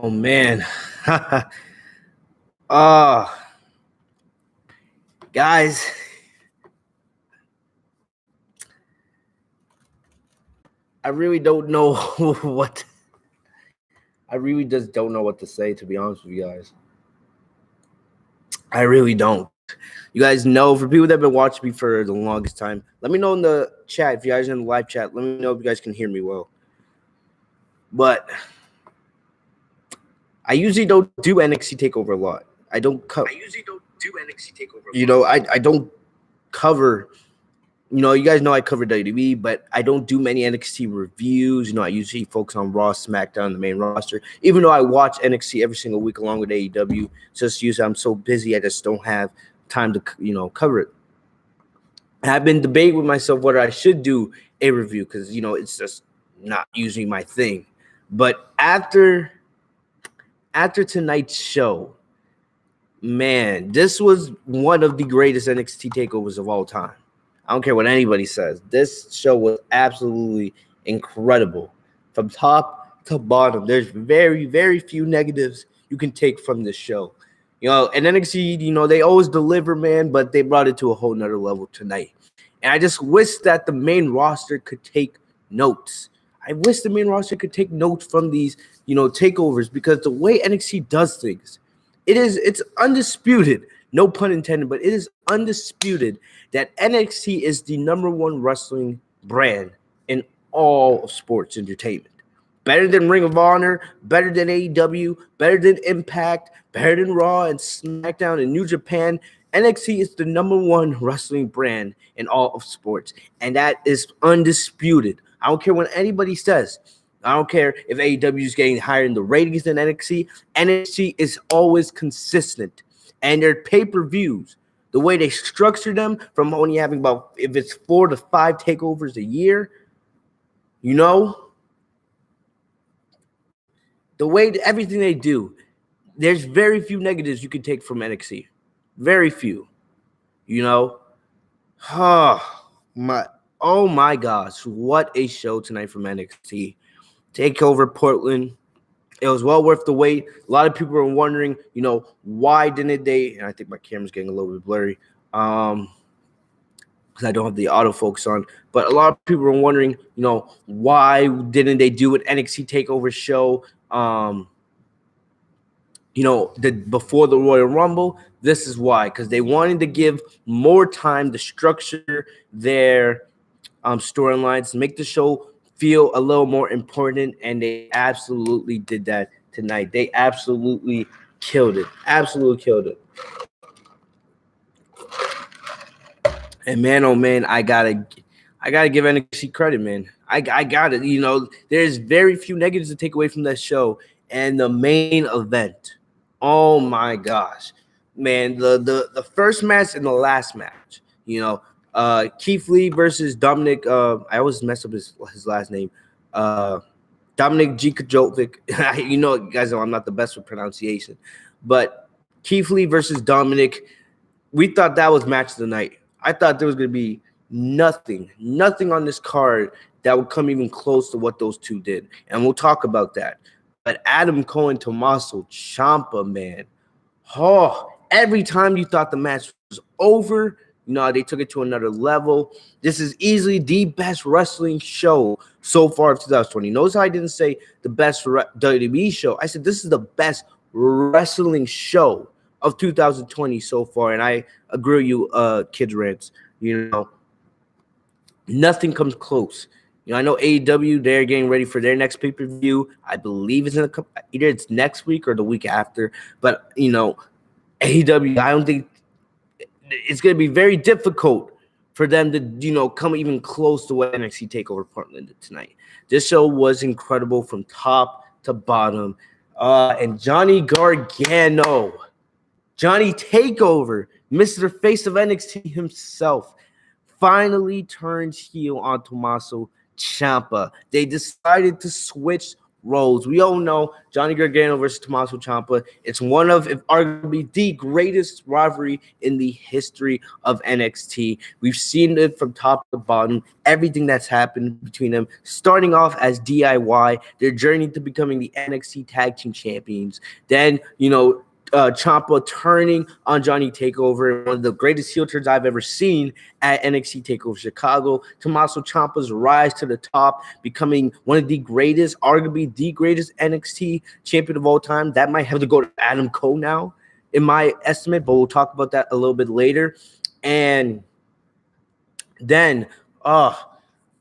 Oh man. uh guys, I really don't know what I really just don't know what to say, to be honest with you guys. I really don't. You guys know, for people that have been watching me for the longest time, let me know in the chat, if you guys are in the live chat, let me know if you guys can hear me well. But I usually don't do NXT TakeOver a lot. I usually don't do NXT TakeOver. You know, I don't cover. You know, you guys know I cover WWE, but I don't do many NXT reviews. You know, I usually focus on Raw, SmackDown, the main roster. Even though I watch NXT every single week along with AEW, just usually I'm so busy I just don't have time to cover it. And I've been debating with myself whether I should do a review because it's just not usually my thing. But after tonight's show, man, this was one of the greatest NXT takeovers of all time. I don't care what anybody says. This show was absolutely incredible. From top to bottom, there's very, very few negatives you can take from this show. And NXT, they always deliver, man, but they brought it to a whole nother level tonight. And I just wish that the main roster could take notes. I wish the main roster could take notes from these, takeovers, because the way NXT does things, it's undisputed, no pun intended, but it is undisputed that NXT is the #1 wrestling brand in all of sports entertainment. Better than Ring of Honor, better than AEW, better than Impact, better than Raw and SmackDown and New Japan. NXT is the #1 wrestling brand in all of sports, and that is undisputed. I don't care what anybody says. I don't care if AEW is getting higher in the ratings than NXT. NXT is always consistent. And their pay-per-views, the way they structure them, from only having about, if it's 4 to 5 takeovers a year, the way everything they do, there's very few negatives you can take from NXT. Very few. Oh my gosh, what a show tonight from NXT. TakeOver Portland. It was well worth the wait. A lot of people were wondering, why didn't they? And I think my camera's getting a little bit blurry, because I don't have the autofocus on. But a lot of people were wondering, why didn't they do an NXT TakeOver show? Before the Royal Rumble. This is why, because they wanted to give more time to structure their storylines, make the show feel a little more important, and they absolutely did that tonight. They absolutely killed it. Absolutely killed it. And man, oh man, I gotta give NXT credit, man. I got it. There's very few negatives to take away from that show. And the main event, oh my gosh, man, the first match and the last match, Keith Lee versus Dominic. I always mess up his last name. Dominic Djakovic. You guys know I'm not the best with pronunciation, but Keith Lee versus Dominic. We thought that was match of the night. I thought there was going to be nothing on this card that would come even close to what those two did, and we'll talk about that. But Adam Cole and Tommaso Ciampa, man, every time you thought the match was over, they took it to another level. This is easily the best wrestling show so far of 2020. Notice how I didn't say the best WWE show. I said this is the best wrestling show of 2020 so far. And I agree with you, Kids Rants. Nothing comes close. I know AEW, they're getting ready for their next pay-per-view. I believe it's either it's next week or the week after. But, AEW, I don't think it's going to be very difficult for them to, come even close to what NXT TakeOver Portland did tonight. This show was incredible from top to bottom. And Johnny Gargano, Johnny TakeOver, Mr. Face of NXT himself, finally turns heel on Tommaso Ciampa. They decided to switch Rose. We all know Johnny Gargano versus Tommaso Ciampa. It's one of, if arguably, the greatest rivalry in the history of NXT. We've seen it from top to bottom, everything that's happened between them, starting off as DIY, their journey to becoming the NXT Tag Team Champions. Then, Ciampa turning on Johnny TakeOver, one of the greatest heel turns I've ever seen at NXT TakeOver Chicago. Tommaso Ciampa's rise to the top, becoming one of the greatest, arguably the greatest NXT champion of all time. That might have to go to Adam Cole now, in my estimate, but we'll talk about that a little bit later. And then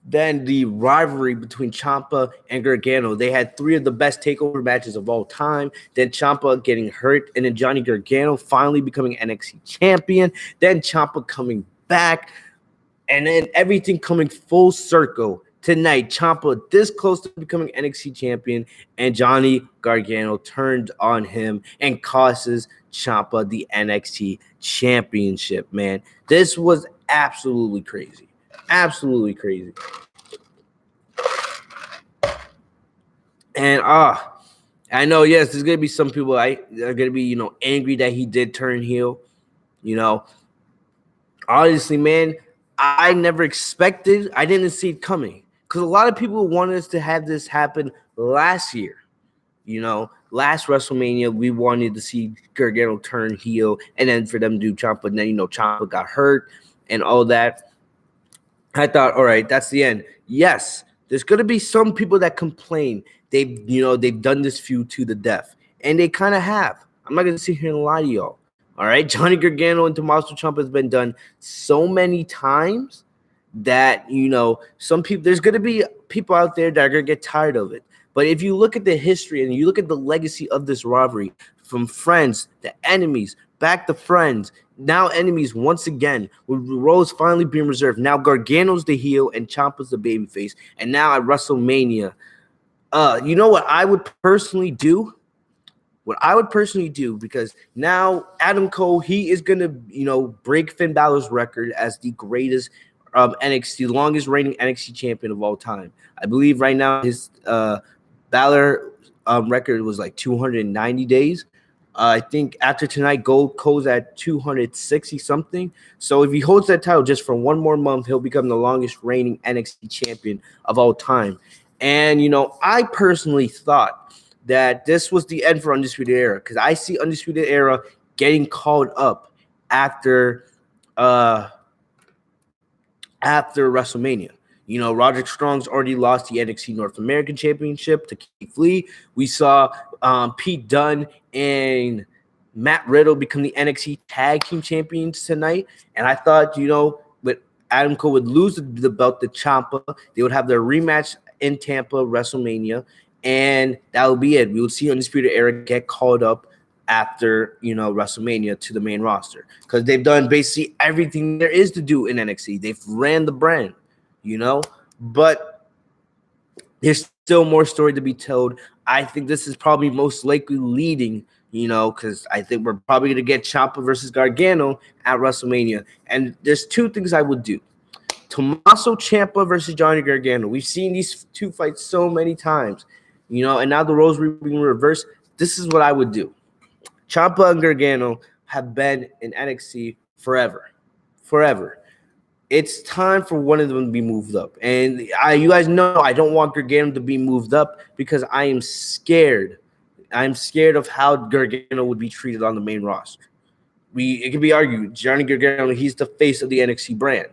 the rivalry between Ciampa and Gargano. They had 3 of the best takeover matches of all time. Then Ciampa getting hurt, and then Johnny Gargano finally becoming NXT champion. Then Ciampa coming back, and then everything coming full circle tonight. Ciampa this close to becoming NXT champion, and Johnny Gargano turned on him and causes Ciampa the NXT championship. Man, this was absolutely crazy. Absolutely crazy. And I know, yes, there's gonna be some people that are gonna be, angry that he did turn heel. Honestly, man, I never expected, I didn't see it coming. Because a lot of people wanted us to have this happen last year. Last WrestleMania, we wanted to see Gargano turn heel and then for them to do Ciampa. And then, Ciampa got hurt and all that. I thought, all right, that's the end. Yes, there's going to be some people that complain. They've done this feud to the death, and they kind of have. I'm not going to sit here and lie to y'all. All right, Johnny Gargano and Tommaso Ciampa has been done so many times that, some people, there's going to be people out there that are going to get tired of it. But if you look at the history and you look at the legacy of this rivalry, from friends to enemies, back to friends, now enemies once again, with roles finally being reserved. Now Gargano's the heel and Ciampa's the babyface. And now at WrestleMania, you know what I would personally do? What I would personally do, because now Adam Cole, he is going to, break Finn Balor's record as the greatest NXT, longest reigning NXT champion of all time. I believe right now his Balor record was like 290 days. I think after tonight, Cole's at 260 something. So if he holds that title just for one more month, he'll become the longest reigning NXT champion of all time. And, I personally thought that this was the end for Undisputed Era, because I see Undisputed Era getting called up after WrestleMania. Roderick Strong's already lost the NXT North American Championship to Keith Lee. We saw Pete Dunne and Matt Riddle become the NXT Tag Team Champions tonight. And I thought, with Adam Cole would lose the belt to Ciampa, they would have their rematch in Tampa, WrestleMania, and that would be it. We would see Undisputed Era get called up after, WrestleMania to the main roster, because they've done basically everything there is to do in NXT. They've ran the brand, but there's still more story to be told. I think this is probably most likely leading, because I think we're probably going to get Ciampa versus Gargano at WrestleMania. And there's 2 things I would do. Tommaso Ciampa versus Johnny Gargano. We've seen these 2 fights so many times, and now the roles are being reversed. This is what I would do. Ciampa and Gargano have been in NXT forever. It's time for one of them to be moved up. And you guys know I don't want Gargano to be moved up because I am scared. I'm scared of how Gargano would be treated on the main roster. It can be argued, Johnny Gargano, he's the face of the NXT brand.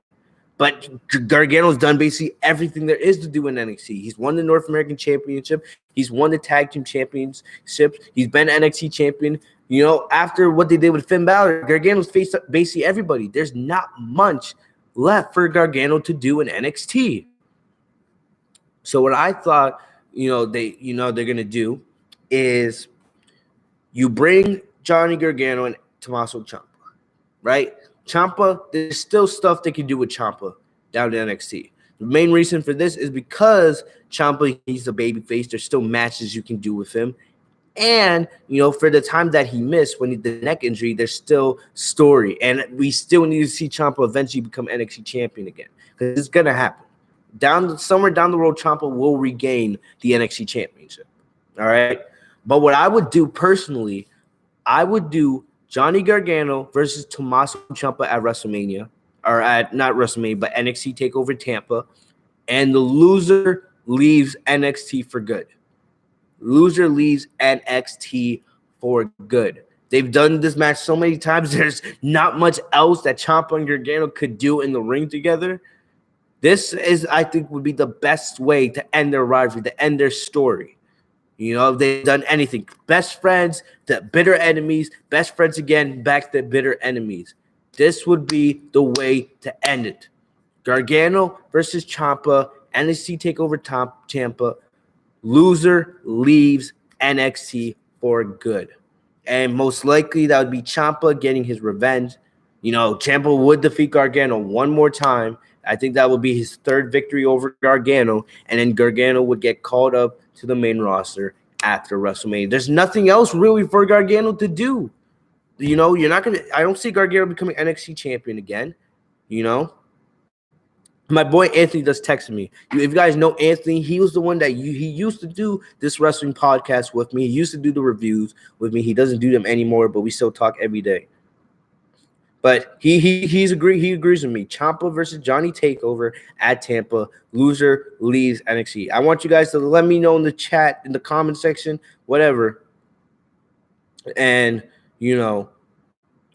But Gargano's done basically everything there is to do in NXT. He's won the North American Championship. He's won the Tag Team Championships. He's been NXT champion. After what they did with Finn Balor, Gargano's faced basically everybody. There's not much left for Gargano to do in NXT. So what I thought, they're gonna do is you bring Johnny Gargano and Tommaso Ciampa, right? Ciampa, there's still stuff they can do with Ciampa down to NXT. The main reason for this is because Ciampa, he's a babyface. There's still matches you can do with him. And, for the time that he missed when the neck injury, there's still story. And we still need to see Ciampa eventually become NXT champion again. Because it's going to happen. Somewhere down the road, Ciampa will regain the NXT championship. All right. But what I would do personally, I would do Johnny Gargano versus Tommaso Ciampa at WrestleMania, or at not WrestleMania, but NXT TakeOver Tampa, and the loser leaves NXT for good. Loser leaves NXT for good. They've done this match so many times. There's not much else that Ciampa and Gargano could do in the ring together. This is, I think, would be the best way to end their rivalry, to end their story. You know, if they've done anything. Best friends, the bitter enemies, best friends again, back to bitter enemies. This would be the way to end it. Gargano versus Ciampa, NXT TakeOver Tampa. Loser leaves NXT for good. And most likely that would be Ciampa getting his revenge. You know, Ciampa would defeat Gargano one more time. I think that would be his third victory over Gargano. And then Gargano would get called up to the main roster after WrestleMania. There's nothing else really for Gargano to do. You know, you're not going to – I don't see Gargano becoming NXT champion again, you know. My boy Anthony does text me. If you guys know Anthony, he was the one that he used to do this wrestling podcast with me. He used to do the reviews with me. He doesn't do them anymore, but we still talk every day. But he agrees with me. Ciampa versus Johnny TakeOver at Tampa. Loser leaves NXT. I want you guys to let me know in the chat, in the comment section, whatever. And, you know,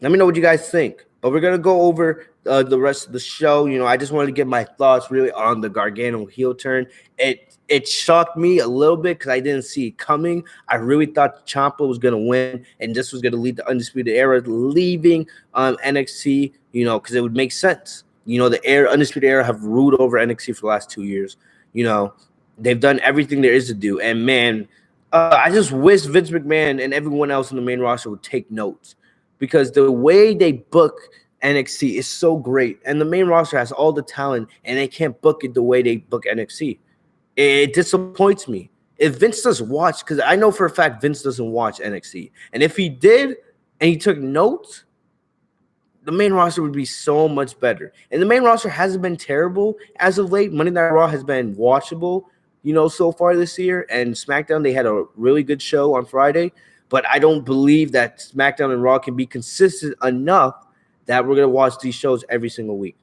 let me know what you guys think. But we're going to go over the rest of the show. You know, I just wanted to get my thoughts really on the Gargano heel turn. It shocked me a little bit because I didn't see it coming. I really thought Ciampa was going to win, and this was going to lead to Undisputed Era leaving NXT, you know, because it would make sense. You know, the Undisputed Era have ruled over NXT for the last 2 years. You know, they've done everything there is to do. And, man, I just wish Vince McMahon and everyone else in the main roster would take notes, because the way they book NXT is so great. And the main roster has all the talent, and they can't book it the way they book NXT. It disappoints me. If Vince does watch, because I know for a fact Vince doesn't watch NXT. And if he did and he took notes, the main roster would be so much better. And the main roster hasn't been terrible as of late. Monday Night Raw has been watchable, you know, so far this year. And SmackDown, they had a really good show on Friday. But I don't believe that SmackDown and Raw can be consistent enough that we're going to watch these shows every single week.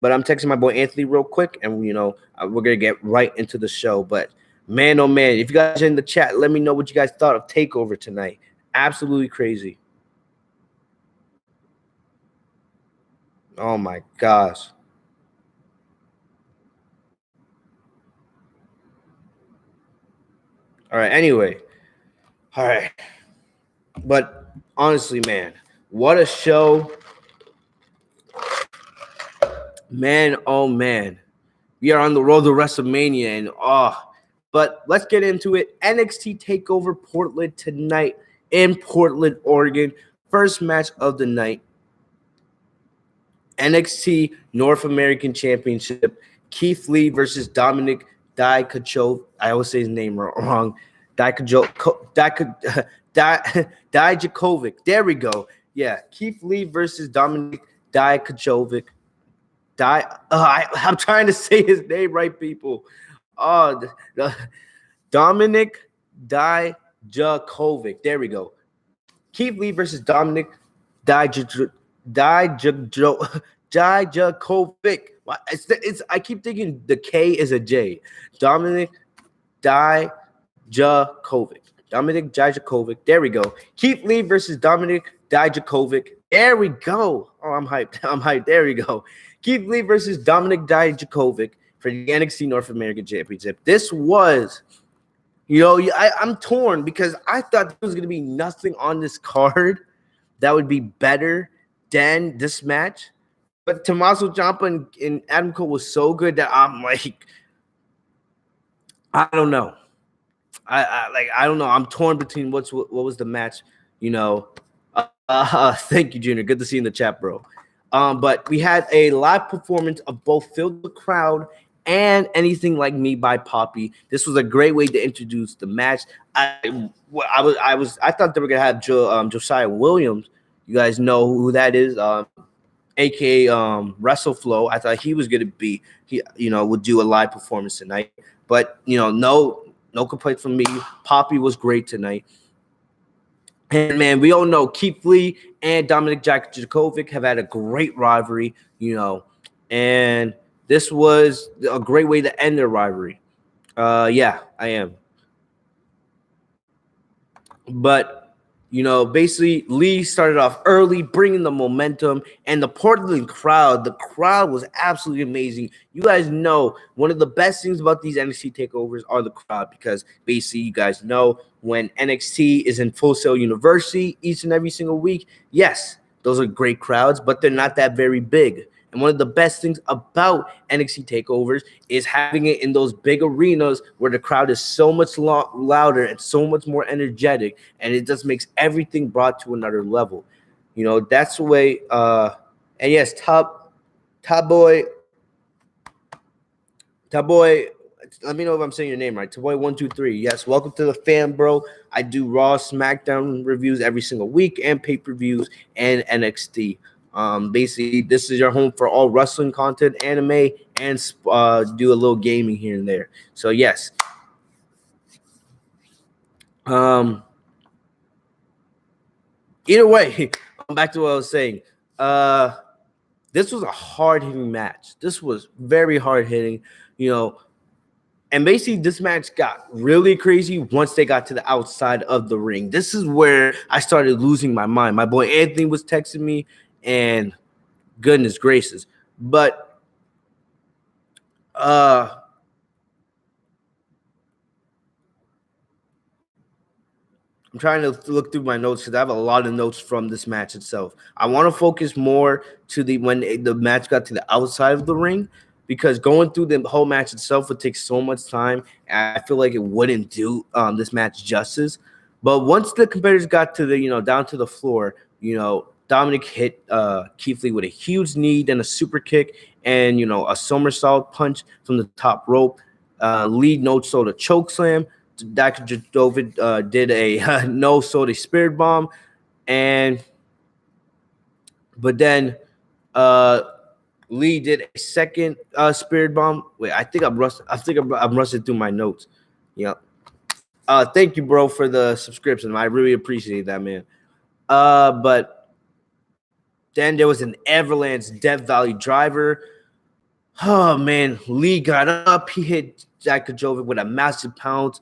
But I'm texting my boy Anthony real quick, and, you know, we're going to get right into the show. But, man, oh, man, if you guys are in the chat, let me know what you guys thought of TakeOver tonight. Absolutely crazy. Oh, my gosh. All right, anyway. All right. But, honestly, man, what a show. Man, oh, man. We are on the road to WrestleMania, and but let's get into it. NXT TakeOver Portland tonight in Portland, Oregon. First match of the night. NXT North American Championship. Keith Lee versus Dominic Dijakovic. I always say his name wrong. Dijakovic. There we go. Yeah, Keith Lee versus Dominic Dijakovic. I'm trying to say his name right, people. Dominic Dijakovic. There we go. Keith Lee versus Dominic Dijakovic. I keep thinking the K is a J. Dominic Dijakovic. Dominic Dijakovic. There we go. Keith Lee versus Dominic Dijakovic. There we go. Oh, I'm hyped. There we go. Keith Lee versus Dominic Dijakovic for the NXT North American Championship. This was, you know, I'm torn because I thought there was going to be nothing on this card that would be better than this match. But Tommaso Ciampa and Adam Cole was so good that I'm like, I don't know. I don't know. I'm torn between what was the match, you know. Thank you, Junior. Good to see you in the chat, bro. But we had a live performance of both Feel the Crowd and Anything Like Me by Poppy. This was a great way to introduce the match. I thought they were gonna have Josiah Williams. You guys know who that is, aka WrestleFlow. I thought he was gonna be would do a live performance tonight. But no, No complaints from me. Poppy was great tonight. And, man, we all know Keith Lee and Dominic Dijakovic have had a great rivalry, and this was a great way to end their rivalry. Yeah, I am. But, basically Lee started off early, bringing the momentum, and the Portland crowd, the crowd was absolutely amazing. You guys know one of the best things about these NXT takeovers are the crowd, because basically you guys know when NXT is in Full Sail University each and every single week, yes, those are great crowds, but they're not that very big. And one of the best things about NXT takeovers is having it in those big arenas where the crowd is so much louder and so much more energetic, and it just makes everything brought to another level. That's the way. And yes, top boy. Let me know if I'm saying your name right. Taboy123. Yes, welcome to the fam, bro. I do Raw, SmackDown reviews every single week, and pay-per-views and NXT. Basically, this is your home for all wrestling content, anime, and do a little gaming here and there. So yes. Either way, back to what I was saying. This was a hard-hitting match. This was very hard-hitting, and basically this match got really crazy once they got to the outside of the ring. This is where I started losing my mind. My boy Anthony was texting me, and goodness gracious. But I'm trying to look through my notes because I have a lot of notes from this match itself. I want to focus more to when the match got to the outside of the ring, because going through the whole match itself would take so much time, and I feel like it wouldn't do this match justice. But once the competitors got to the down to the floor, Dominic hit Keith Lee with a huge knee, then a super kick, and a somersault punch from the top rope. Lee no-sold a choke slam. Dijakovic did a no-sold a spirit bomb, but then Lee did a second spirit bomb. Wait, I think I'm rushing through my notes. Yeah. Thank you, bro, for the subscription. I really appreciate that, man. But then there was an Avalanche Death Valley driver. Oh, man. Lee got up. He hit Dijakovic with a massive pounce.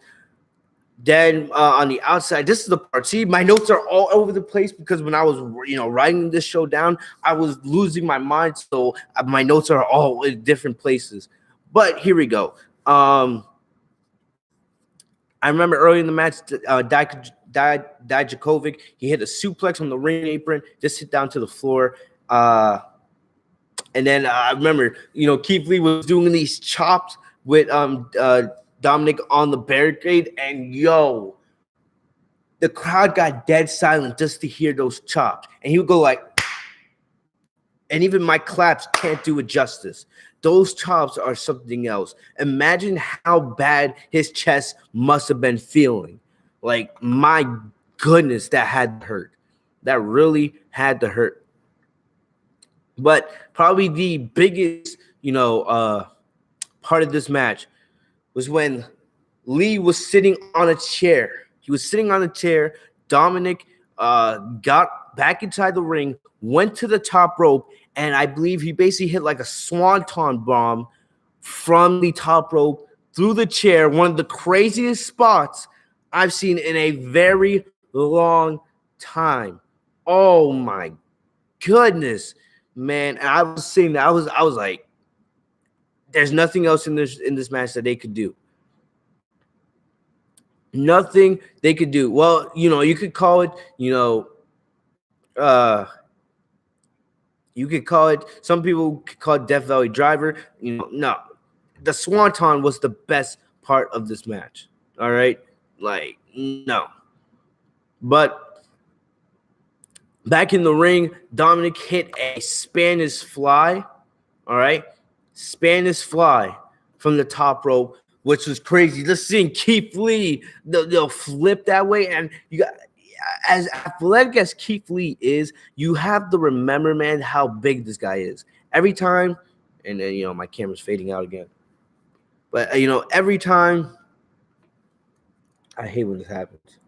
Then on the outside, this is the part. See, my notes are all over the place because when I was, writing this show down, I was losing my mind. So my notes are all in different places. But here we go. I remember early in the match, Dijakovic, he hit a suplex on the ring apron, just hit down to the floor. And then I remember, Keith Lee was doing these chops with Dominic on the barricade, and the crowd got dead silent just to hear those chops. And he would go like, and even my claps can't do it justice. Those chops are something else. Imagine how bad his chest must have been feeling. Like, my goodness, that had to hurt. That really had to hurt. But probably the biggest, part of this match was when Lee was sitting on a chair. He was sitting on a chair. Dominic got back inside the ring, went to the top rope, and I believe he basically hit like a swanton bomb from the top rope through the chair. One of the craziest spots I've seen in a very long time. Oh my goodness, man! And I was saying, I was like, there's nothing else in this match that they could do. Nothing they could do. Well, you could call it, you could call it, some people could call it Death Valley Driver. No. The Swanton was the best part of this match. All right? Like, no. But back in the ring, Dominic hit a Spanish fly. All right? Spanish fly from the top rope, which was crazy. Just seeing Keith Lee, they'll flip that way. And you got, as athletic as Keith Lee is, you have to remember, man, how big this guy is. Every time, and then, my camera's fading out again. But, every time I hate when this happens.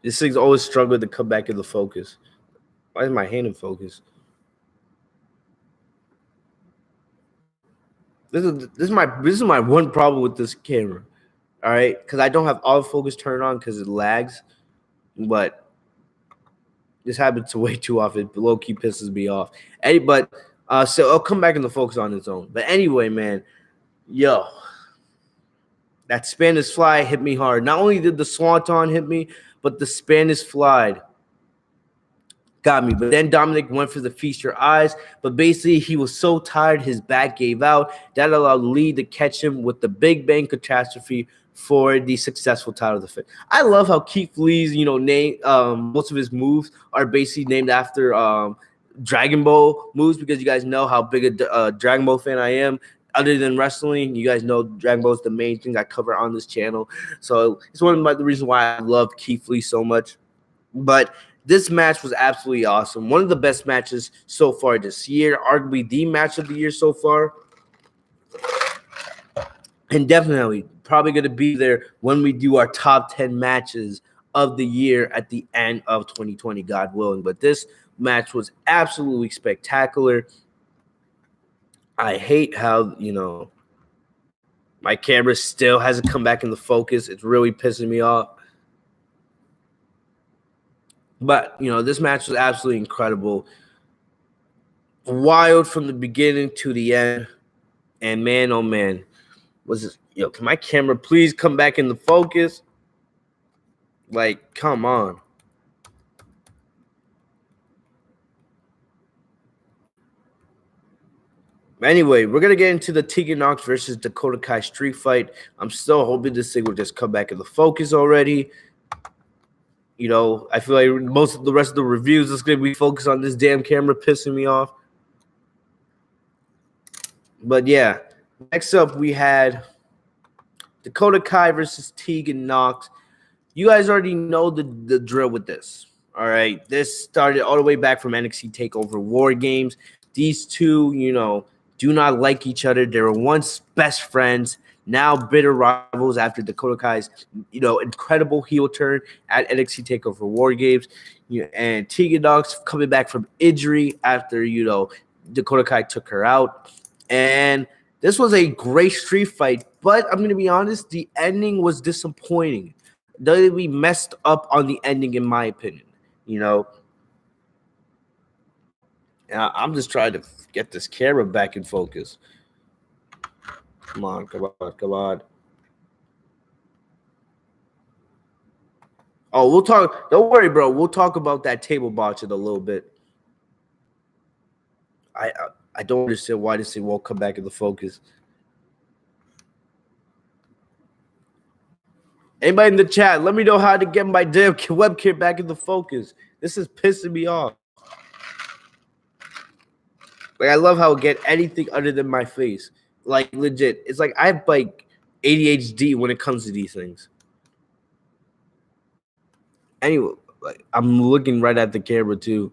This thing's always struggling to come back into focus. Why is my hand in focus? This is my one problem with this camera. All right, because I don't have autofocus turned on because it lags, but this happens way too often. Low key pisses me off. So I'll come back into focus on its own. But anyway, man, yo, that Spanish fly hit me hard. Not only did the swanton hit me, but the Spanish fly got me. But then Dominic went for the feast your eyes. But basically, he was so tired, his back gave out. That allowed Lee to catch him with the Big Bang catastrophe for the successful title defense. I love how Keith Lee's, name, most of his moves are basically named after Dragon Ball moves, because you guys know how big a Dragon Ball fan I am. Other than wrestling, you guys know Dragon Ball is the main thing I cover on this channel. So it's one of the reasons why I love Keith Lee so much. But this match was absolutely awesome. One of the best matches so far this year, arguably the match of the year so far. And definitely probably going to be there when we do our top 10 matches of the year at the end of 2020, God willing. But this match was absolutely spectacular. I hate how, my camera still hasn't come back into focus. It's really pissing me off. But, this match was absolutely incredible. Wild from the beginning to the end. And man, oh man, was this, can my camera please come back into focus? Like, come on. Anyway, we're going to get into the Tegan Nox versus Dakota Kai street fight. I'm still hoping this thing will just come back into focus already. I feel like most of the rest of the reviews is going to be focused on this damn camera pissing me off. But yeah, next up we had Dakota Kai versus Tegan Nox. You guys already know the drill with this. All right, this started all the way back from NXT TakeOver War Games. These two, do not like each other. They were once best friends, now bitter rivals after Dakota Kai's, incredible heel turn at NXT TakeOver War Games. And Tegan Nox coming back from injury after, Dakota Kai took her out. And this was a great street fight, but I'm going to be honest, the ending was disappointing. WWE messed up on the ending, in my opinion, I'm just trying to get this camera back in focus. Come on, come on, come on. Oh, we'll talk. Don't worry, bro. We'll talk about that table botch in a little bit. I don't understand why this thing won't come back into focus. Anybody in the chat, let me know how to get my damn webcam back into focus. This is pissing me off. Like, I love how it get anything other than my face. Like, legit. It's like I have, like, ADHD when it comes to these things. Anyway, like, I'm looking right at the camera, too.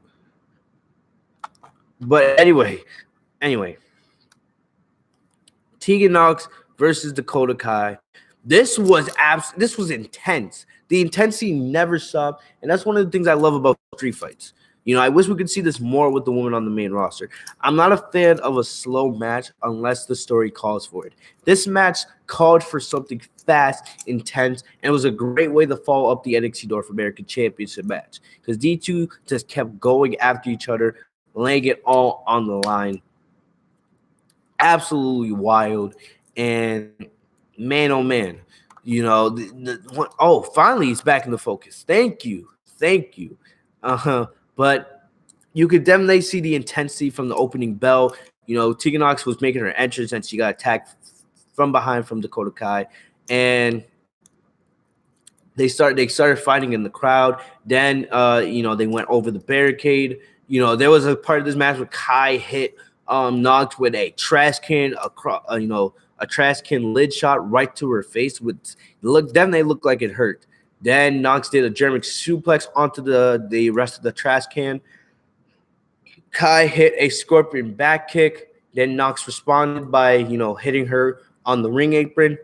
But anyway. Tegan Nox versus Dakota Kai. This was intense. The intensity never stopped, and that's one of the things I love about street fights. I wish we could see this more with the woman on the main roster. I'm not a fan of a slow match unless the story calls for it. This match called for something fast, intense, and it was a great way to follow up the NXT North American Championship match, because these two just kept going after each other, laying it all on the line. Absolutely wild. And man, oh man, finally it's back in the focus. Thank you. But you could definitely see the intensity from the opening bell. Tegan Nox was making her entrance and she got attacked from behind from Dakota Kai, and they started fighting in the crowd. Then they went over the barricade. There was a part of this match where Kai hit Nox with a trash can a trash can lid shot right to her face. They looked like it hurt. Then Nox did a German suplex onto the rest of the trash can. Kai hit a scorpion back kick. Then Nox responded by, hitting her on the ring apron.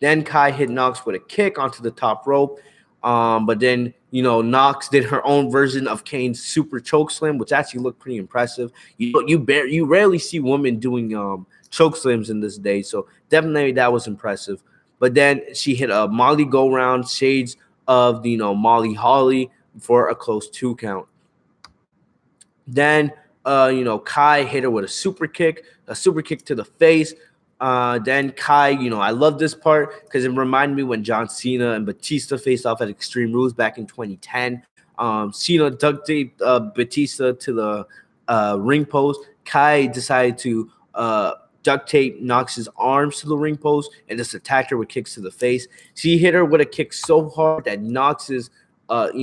Then Kai hit Nox with a kick onto the top rope. But then, Nox did her own version of Kane's super choke slam, which actually looked pretty impressive. You rarely see women doing choke slams in this day, so definitely that was impressive. But then she hit a Molly go round, shades of the Molly Holly for a close 2 count. Then Kai hit her with a super kick to the face. Then Kai, I love this part because it reminded me when John Cena and Batista faced off at Extreme Rules back in 2010. Cena duct taped Batista to the ring post. Kai decided to duct tape Nox's arms to the ring post and just attacked her with kicks to the face. She hit her with a kick so hard that Nox's arm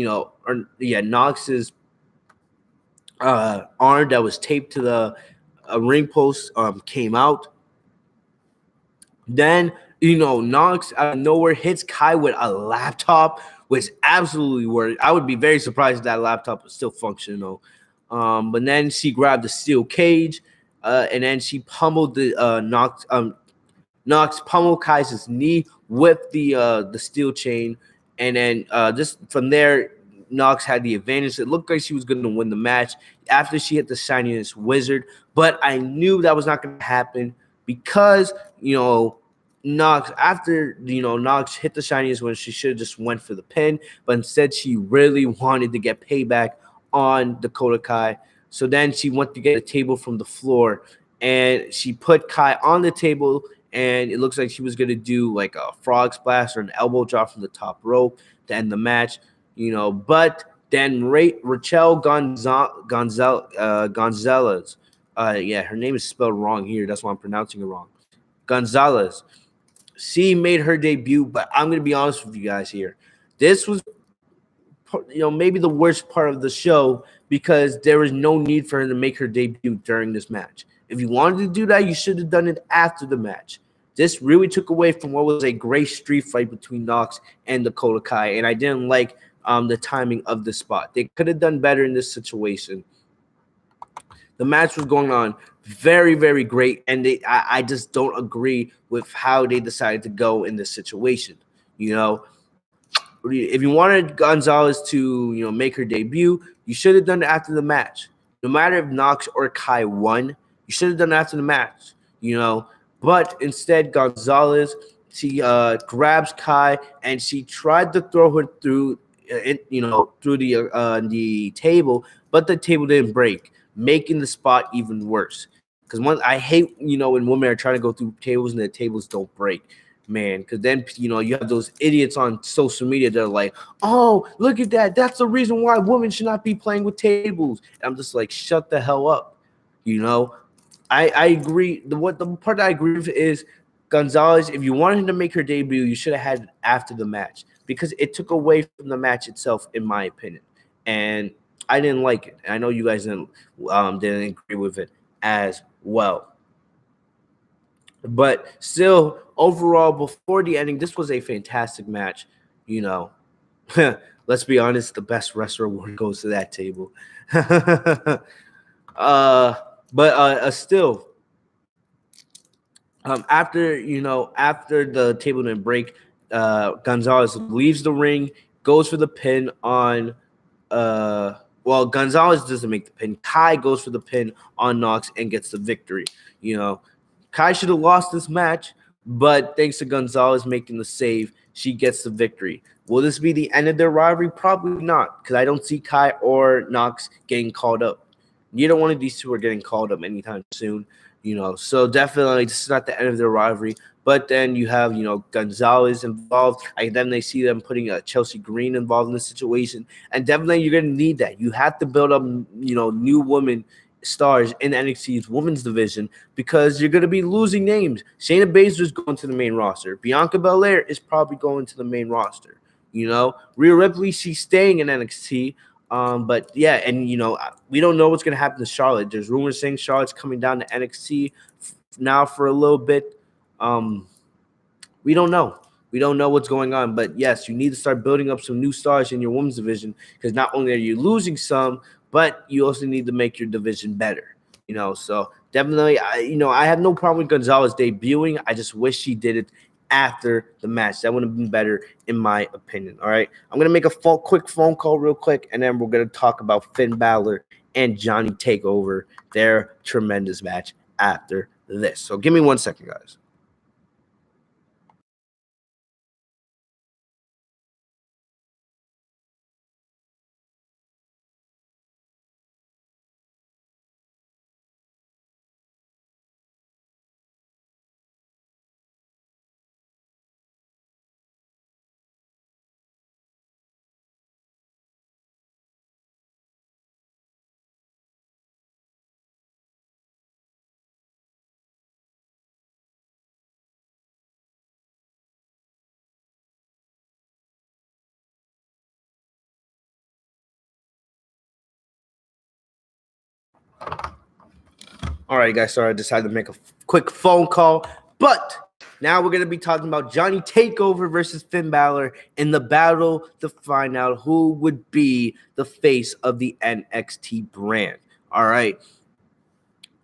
that was taped to the ring post came out. Then, Nox out of nowhere hits Kai with a laptop, which absolutely worked. I would be very surprised if that laptop was still functional. But then she grabbed the steel cage, and then she pummeled the Nox pummeled Kai's knee with the steel chain, and then just from there, Nox had the advantage. It looked like she was going to win the match after she hit the Shininess Wizard, but I knew that was not going to happen because Nox Nox hit the Shininess when she should have just went for the pin, but instead she really wanted to get payback on Dakota Kai. So then she went to get a table from the floor, and she put Kai on the table, and it looks like she was going to do like a frog splash or an elbow drop from the top rope to end the match. But then Rachel Gonzalez, her name is spelled wrong here. That's why I'm pronouncing it wrong. Gonzalez. She made her debut, but I'm going to be honest with you guys here. This was, maybe the worst part of the show because there was no need for her to make her debut during this match. If you wanted to do that, you should have done it after the match. This really took away from what was a great street fight between Nox and Dakota Kai, and I didn't like the timing of the spot. They could have done better in this situation. The match was going on very, very great, and I just don't agree with how they decided to go in this situation. If you wanted Gonzalez to, make her debut, you should have done it after the match. No matter if Nox or Kai won, you should have done it after the match, But instead, Gonzalez, she grabs Kai and she tried to throw her through the table, but the table didn't break, making the spot even worse. Because I hate, when women are trying to go through tables and the tables don't break, man. Because then, you have those idiots on social media that are like, oh, look at that. That's the reason why women should not be playing with tables. And I'm just like, shut the hell up. I agree. The part I agree with is Gonzalez, if you wanted to make her debut, you should have had it after the match because it took away from the match itself, in my opinion. And I didn't like it. I know you guys didn't agree with it as well. But still, overall, before the ending, this was a fantastic match. Let's be honest, the best wrestler award goes to that table. Still, after the table didn't break, Gonzalez leaves the ring, goes for the pin on Gonzalez doesn't make the pin. Kai goes for the pin on Nox and gets the victory. Kai should have lost this match, but thanks to Gonzalez making the save, she gets the victory. Will this be the end of their rivalry? Probably not, because I don't see Kai or Nox getting called up. Neither one of these two are getting called up anytime soon. So definitely this is not the end of their rivalry. But then you have, Gonzalez involved. I definitely see them putting Chelsea Green involved in this situation. And definitely you're going to need that. You have to build up, new women stars in NXT's women's division because you're going to be losing names. Shayna Baszler is going to the main roster. Bianca Belair is probably going to the main roster. Rhea Ripley, she's staying in NXT. But yeah, and we don't know what's going to happen to Charlotte. There's rumors saying Charlotte's coming down to NXT now for a little bit. We don't know. We don't know what's going on. But yes, you need to start building up some new stars in your women's division because not only are you losing some, but you also need to make your division better. So definitely, I have no problem with Gonzalez debuting. I just wish he did it after the match. That would have been better, in my opinion. All right, I'm gonna make a quick phone call real quick, and then we're gonna talk about Finn Balor and Johnny TakeOver, their tremendous match after this. So give me 1 second, guys. All right, guys. Sorry, I decided to make a quick phone call, but now we're gonna be talking about Johnny TakeOver versus Finn Balor in the battle to find out who would be the face of the NXT brand. All right.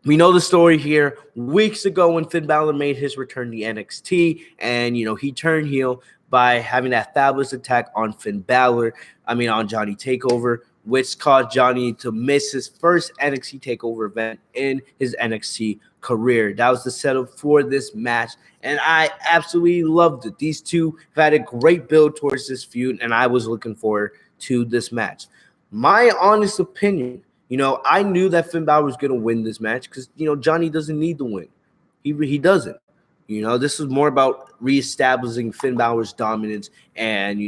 We know the story here. Weeks ago, when Finn Balor made his return to NXT, and he turned heel by having that fabulous attack on on Johnny TakeOver, which caused Johnny to miss his first NXT TakeOver event in his NXT career. That was the setup for this match, and I absolutely loved it. These two have had a great build towards this feud, and I was looking forward to this match. My honest opinion, I knew that Finn Balor was going to win this match because, Johnny doesn't need to win. He doesn't. This is more about reestablishing Finn Balor's dominance. And,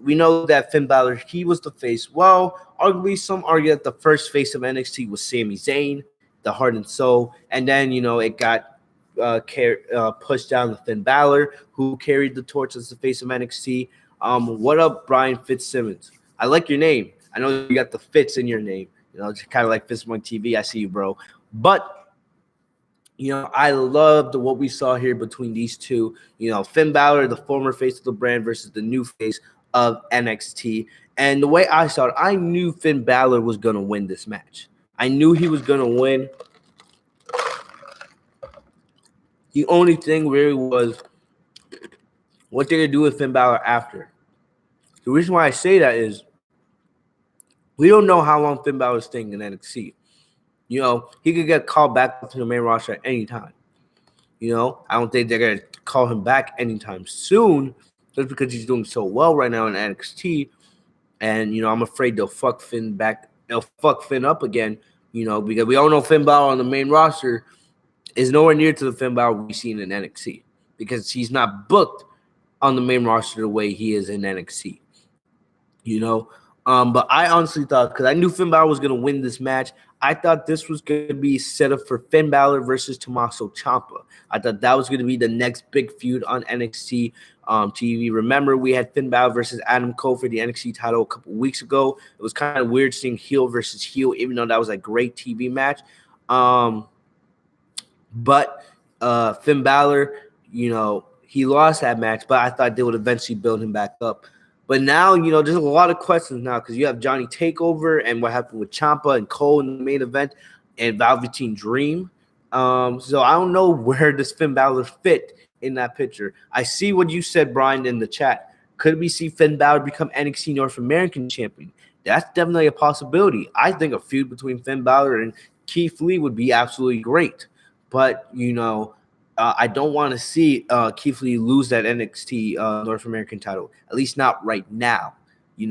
we know that Finn Balor, he was the face. Well, arguably, some argue that the first face of NXT was Sami Zayn, the heart and soul. And then, it got pushed down to Finn Balor, who carried the torch as the face of NXT. What up, Brian Fitzsimmons? I like your name. I know you got the Fitz in your name. It's kind of like Fistmonk TV. I see you, bro. But, I loved what we saw here between these two. Finn Balor, the former face of the brand, versus the new face of NXT. And the way I saw it, I knew Finn Balor was going to win this match. I knew he was going to win. The only thing really was what they're going to do with Finn Balor after. The reason why I say that is we don't know how long Finn Balor is staying in NXT. He could get called back to the main roster at any time. I don't think they're going to call him back anytime soon just because he's doing so well right now in NXT. And, I'm afraid they'll fuck Finn back. They'll fuck Finn up again, because we all know Finn Balor on the main roster is nowhere near to the Finn Balor we've seen in NXT because he's not booked on the main roster the way he is in NXT. But I honestly thought, because I knew Finn Balor was going to win this match, I thought this was going to be set up for Finn Balor versus Tommaso Ciampa. I thought that was going to be the next big feud on NXT TV. Remember, we had Finn Balor versus Adam Cole for the NXT title a couple weeks ago. It was kind of weird seeing heel versus heel, even though that was a great TV match. But Finn Balor, he lost that match, but I thought they would eventually build him back up. But now, there's a lot of questions now because you have Johnny TakeOver and what happened with Ciampa and Cole in the main event and Velveteen Dream. So I don't know where does Finn Balor fit in that picture. I see what you said, Brian, in the chat. Could we see Finn Balor become NXT North American champion? That's definitely a possibility. I think a feud between Finn Balor and Keith Lee would be absolutely great. But, I don't want to see Keith Lee lose that NXT North American title, at least not right now.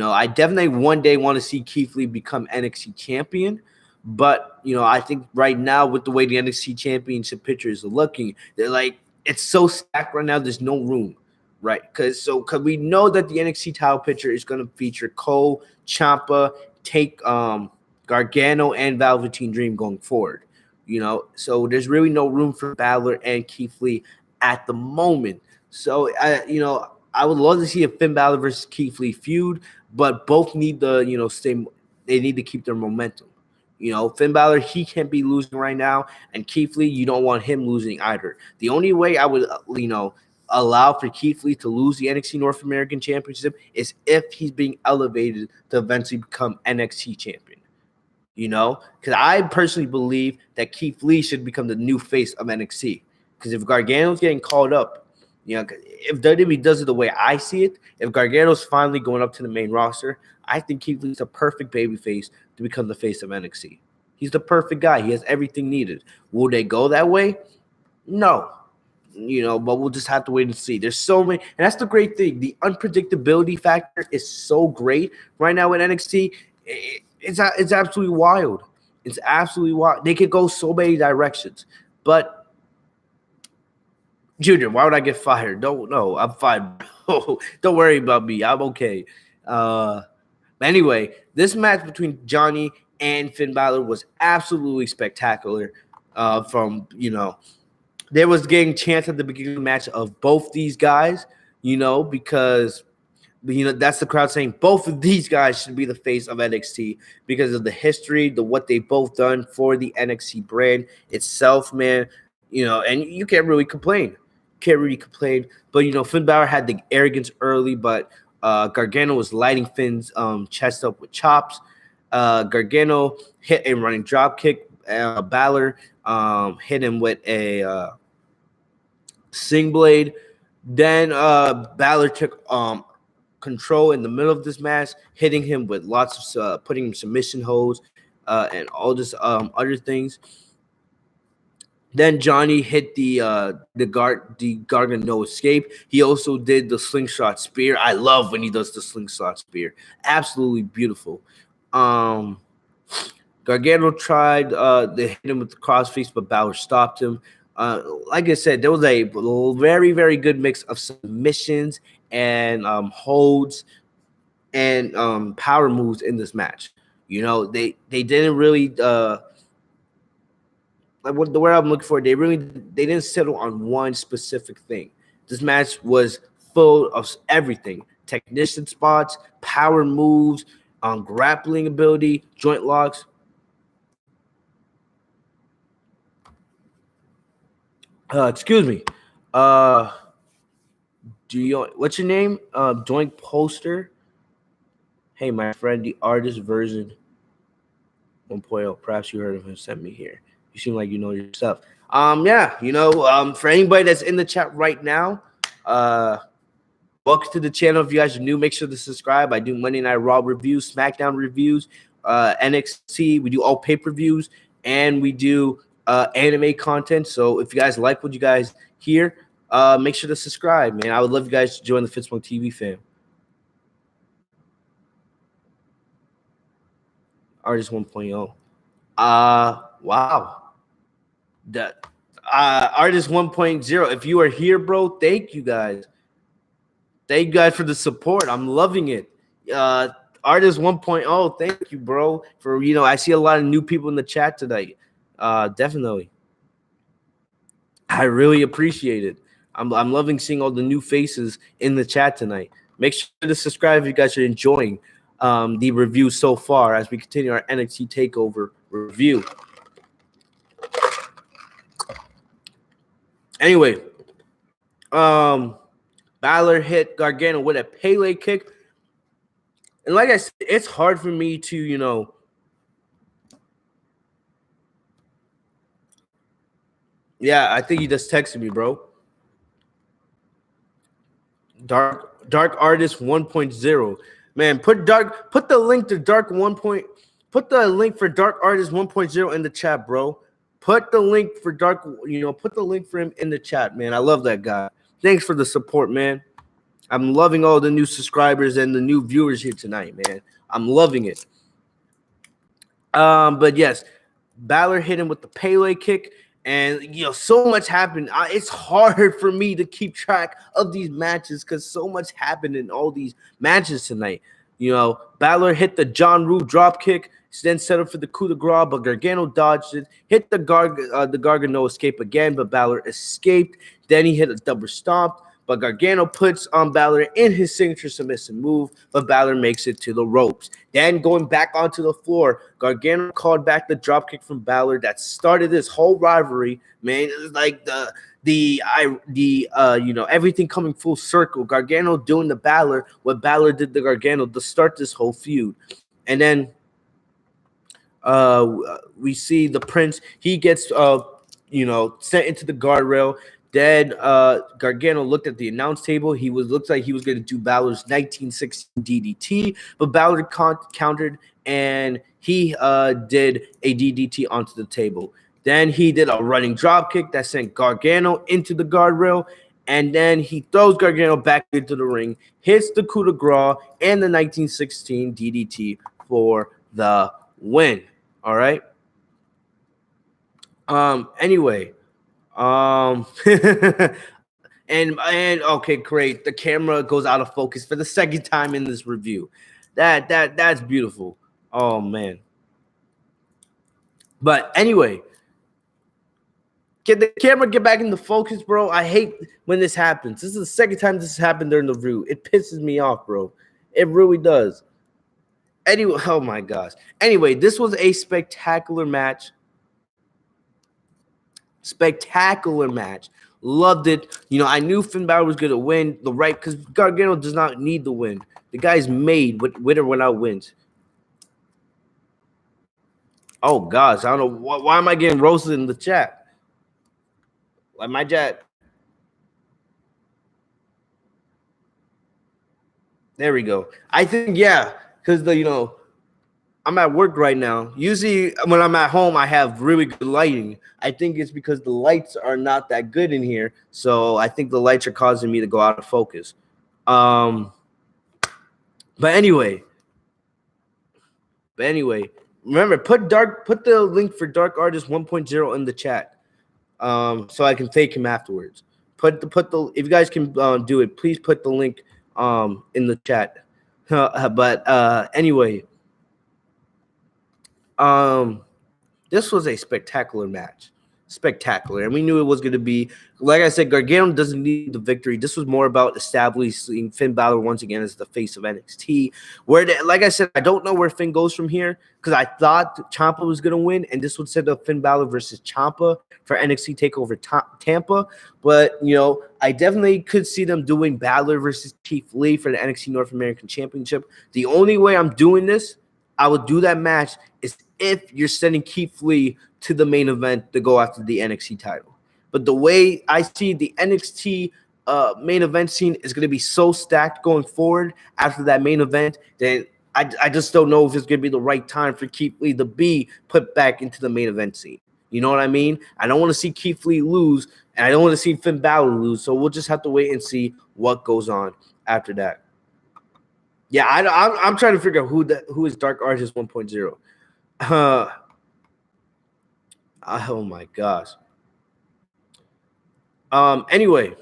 I definitely one day want to see Keith Lee become NXT champion. But, I think right now with the way the NXT championship pictures are looking, they're like, it's so stacked right now, there's no room, right? Because we know that the NXT title picture is going to feature Cole, Ciampa, Gargano, and Velveteen Dream going forward. So there's really no room for Balor and Keith Lee at the moment. So, I would love to see a Finn Balor versus Keith Lee feud, but both need to, they need to keep their momentum. Finn Balor, he can't be losing right now, and Keith Lee, you don't want him losing either. The only way I would, allow for Keith Lee to lose the NXT North American Championship is if he's being elevated to eventually become NXT champion. You know, because I personally believe that Keith Lee should become the new face of NXT. Because if Gargano's getting called up, you know, if WWE does it the way I see it, if Gargano's finally going up to the main roster, I think Keith Lee's the perfect babyface to become the face of NXT. He's the perfect guy. He has everything needed. Will they go that way? No. You know, but we'll just have to wait and see. There's so many, and that's the great thing. The unpredictability factor is so great right now in NXT. It's absolutely wild. It's absolutely wild. They could go so many directions. But Junior, why would I get fired? Don't know. I'm fine. Don't worry about me. I'm okay. Anyway, this match between Johnny and Finn Balor was absolutely spectacular. From, you know, there was getting chance at the beginning of the match of both these guys, you know, because, you know, that's the crowd saying both of these guys should be the face of NXT because of the history, what they've both done for the NXT brand itself, man. You know, and you can't really complain. But, you know, Finn Balor had the arrogance early, but Gargano was lighting Finn's chest up with chops. Gargano hit a running drop kick. Balor hit him with a sing blade. Then Balor took control in the middle of this match, hitting him with lots of putting him submission holds and all this other things. Then Johnny hit the Gargano escape. He also did the slingshot spear. I love when he does the slingshot spear. Absolutely beautiful. Gargano tried to hit him with the crossface, but Balor stopped him. Like I said, there was a very, very good mix of submissions and holds and power moves in this match. You know, they didn't really what the word I'm looking for. They didn't settle on one specific thing. This match was full of everything: technician spots, power moves, grappling ability, joint locks. Excuse me. What's your name? Joint poster. Hey, my friend, the artist version 1.0. Perhaps you heard of him. Sent me here. You seem like you know your stuff. Yeah, you know, for anybody that's in the chat right now, welcome to the channel. If you guys are new, make sure to subscribe. I do Monday Night Raw reviews, SmackDown reviews, NXT. We do all pay-per-views, and we do anime content. So if you guys like what you guys hear, make sure to subscribe, man. I would love you guys to join the Fitzmonk TV fam. Artist 1.0. Wow. That Artist 1.0. If you are here, bro, thank you guys. Thank you guys for the support. I'm loving it. Artist 1.0, thank you, bro. For, you know, I see a lot of new people in the chat tonight. Definitely. I really appreciate it. I'm loving seeing all the new faces in the chat tonight. Make sure to subscribe if you guys are enjoying the review so far as we continue our NXT TakeOver review. Anyway, Balor hit Gargano with a Pele kick. And like I said, it's hard for me to, you know, yeah, I think he just texted me, bro. Dark Artist 1.0. Man, put the link to put the link for Dark Artist 1.0 in the chat, bro. Put the link for put the link for him in the chat, man. I love that guy. Thanks for the support, man. I'm loving all the new subscribers and the new viewers here tonight, man. I'm loving it. But yes, Balor hit him with the Pele kick, and you know, so much happened. It's hard for me to keep track of these matches because so much happened in all these matches tonight. You know, Balor hit the John Rue drop kick, then settled for the coup de grace, but Gargano dodged it. Hit the Gargano escape again, but Balor escaped. Then he hit a double stomp, but Gargano puts on Balor in his signature submissive move, but Balor makes it to the ropes. Then going back onto the floor, Gargano called back the dropkick from Balor that started this whole rivalry. Man, it was like everything coming full circle. Gargano doing the Balor what Balor did to Gargano to start this whole feud. And then We see the Prince. He gets sent into the guardrail. Then Gargano looked at the announce table. Looks like he was going to do Balor's 1916 DDT, but Balor countered, and he did a DDT onto the table. Then he did a running drop kick that sent Gargano into the guardrail, and then he throws Gargano back into the ring, hits the coup de grace and the 1916 DDT for the win. All right. Anyway, and okay, great. The camera goes out of focus for the second time in this review. That's beautiful. Oh man. But anyway, get the camera get back into focus, bro. I hate when this happens. This is the second time this has happened during the review. It pisses me off, bro. It really does. Anyway, oh my gosh. Anyway, this was a spectacular match. Spectacular match. Loved it. I knew Finn Balor was going to win because Gargano does not need the win. The guy's made with or without wins. Oh, gosh. I don't know. Why am I getting roasted in the chat? Like my chat. There we go. I think, yeah, because I'm at work right now. Usually when I'm at home, I have really good lighting. I think it's because the lights are not that good in here. So I think the lights are causing me to go out of focus. But anyway, remember, put the link for Dark Artist 1.0 in the chat. So I can fake him afterwards. Put the if you guys can do it, please put the link in the chat. But anyway. This was a spectacular match. Spectacular. And we knew it was going to be, like I said, Gargano doesn't need the victory. This was more about establishing Finn Balor once again as the face of NXT. Like I said, I don't know where Finn goes from here because I thought Ciampa was going to win, and this would set up Finn Balor versus Ciampa for NXT TakeOver Tampa. But, I definitely could see them doing Balor versus Keith Lee for the NXT North American Championship. The only way I'm doing this, I would do that match is if you're sending Keith Lee to the main event to go after the NXT title. But the way I see the NXT main event scene is going to be so stacked going forward after that main event, then I just don't know if it's going to be the right time for Keith Lee to be put back into the main event scene. You know what I mean? I don't want to see Keith Lee lose, and I don't want to see Finn Balor lose. So we'll just have to wait and see what goes on after that. Yeah, I'm trying to figure out who is Dark Artist 1.0. Oh my gosh. Anyway,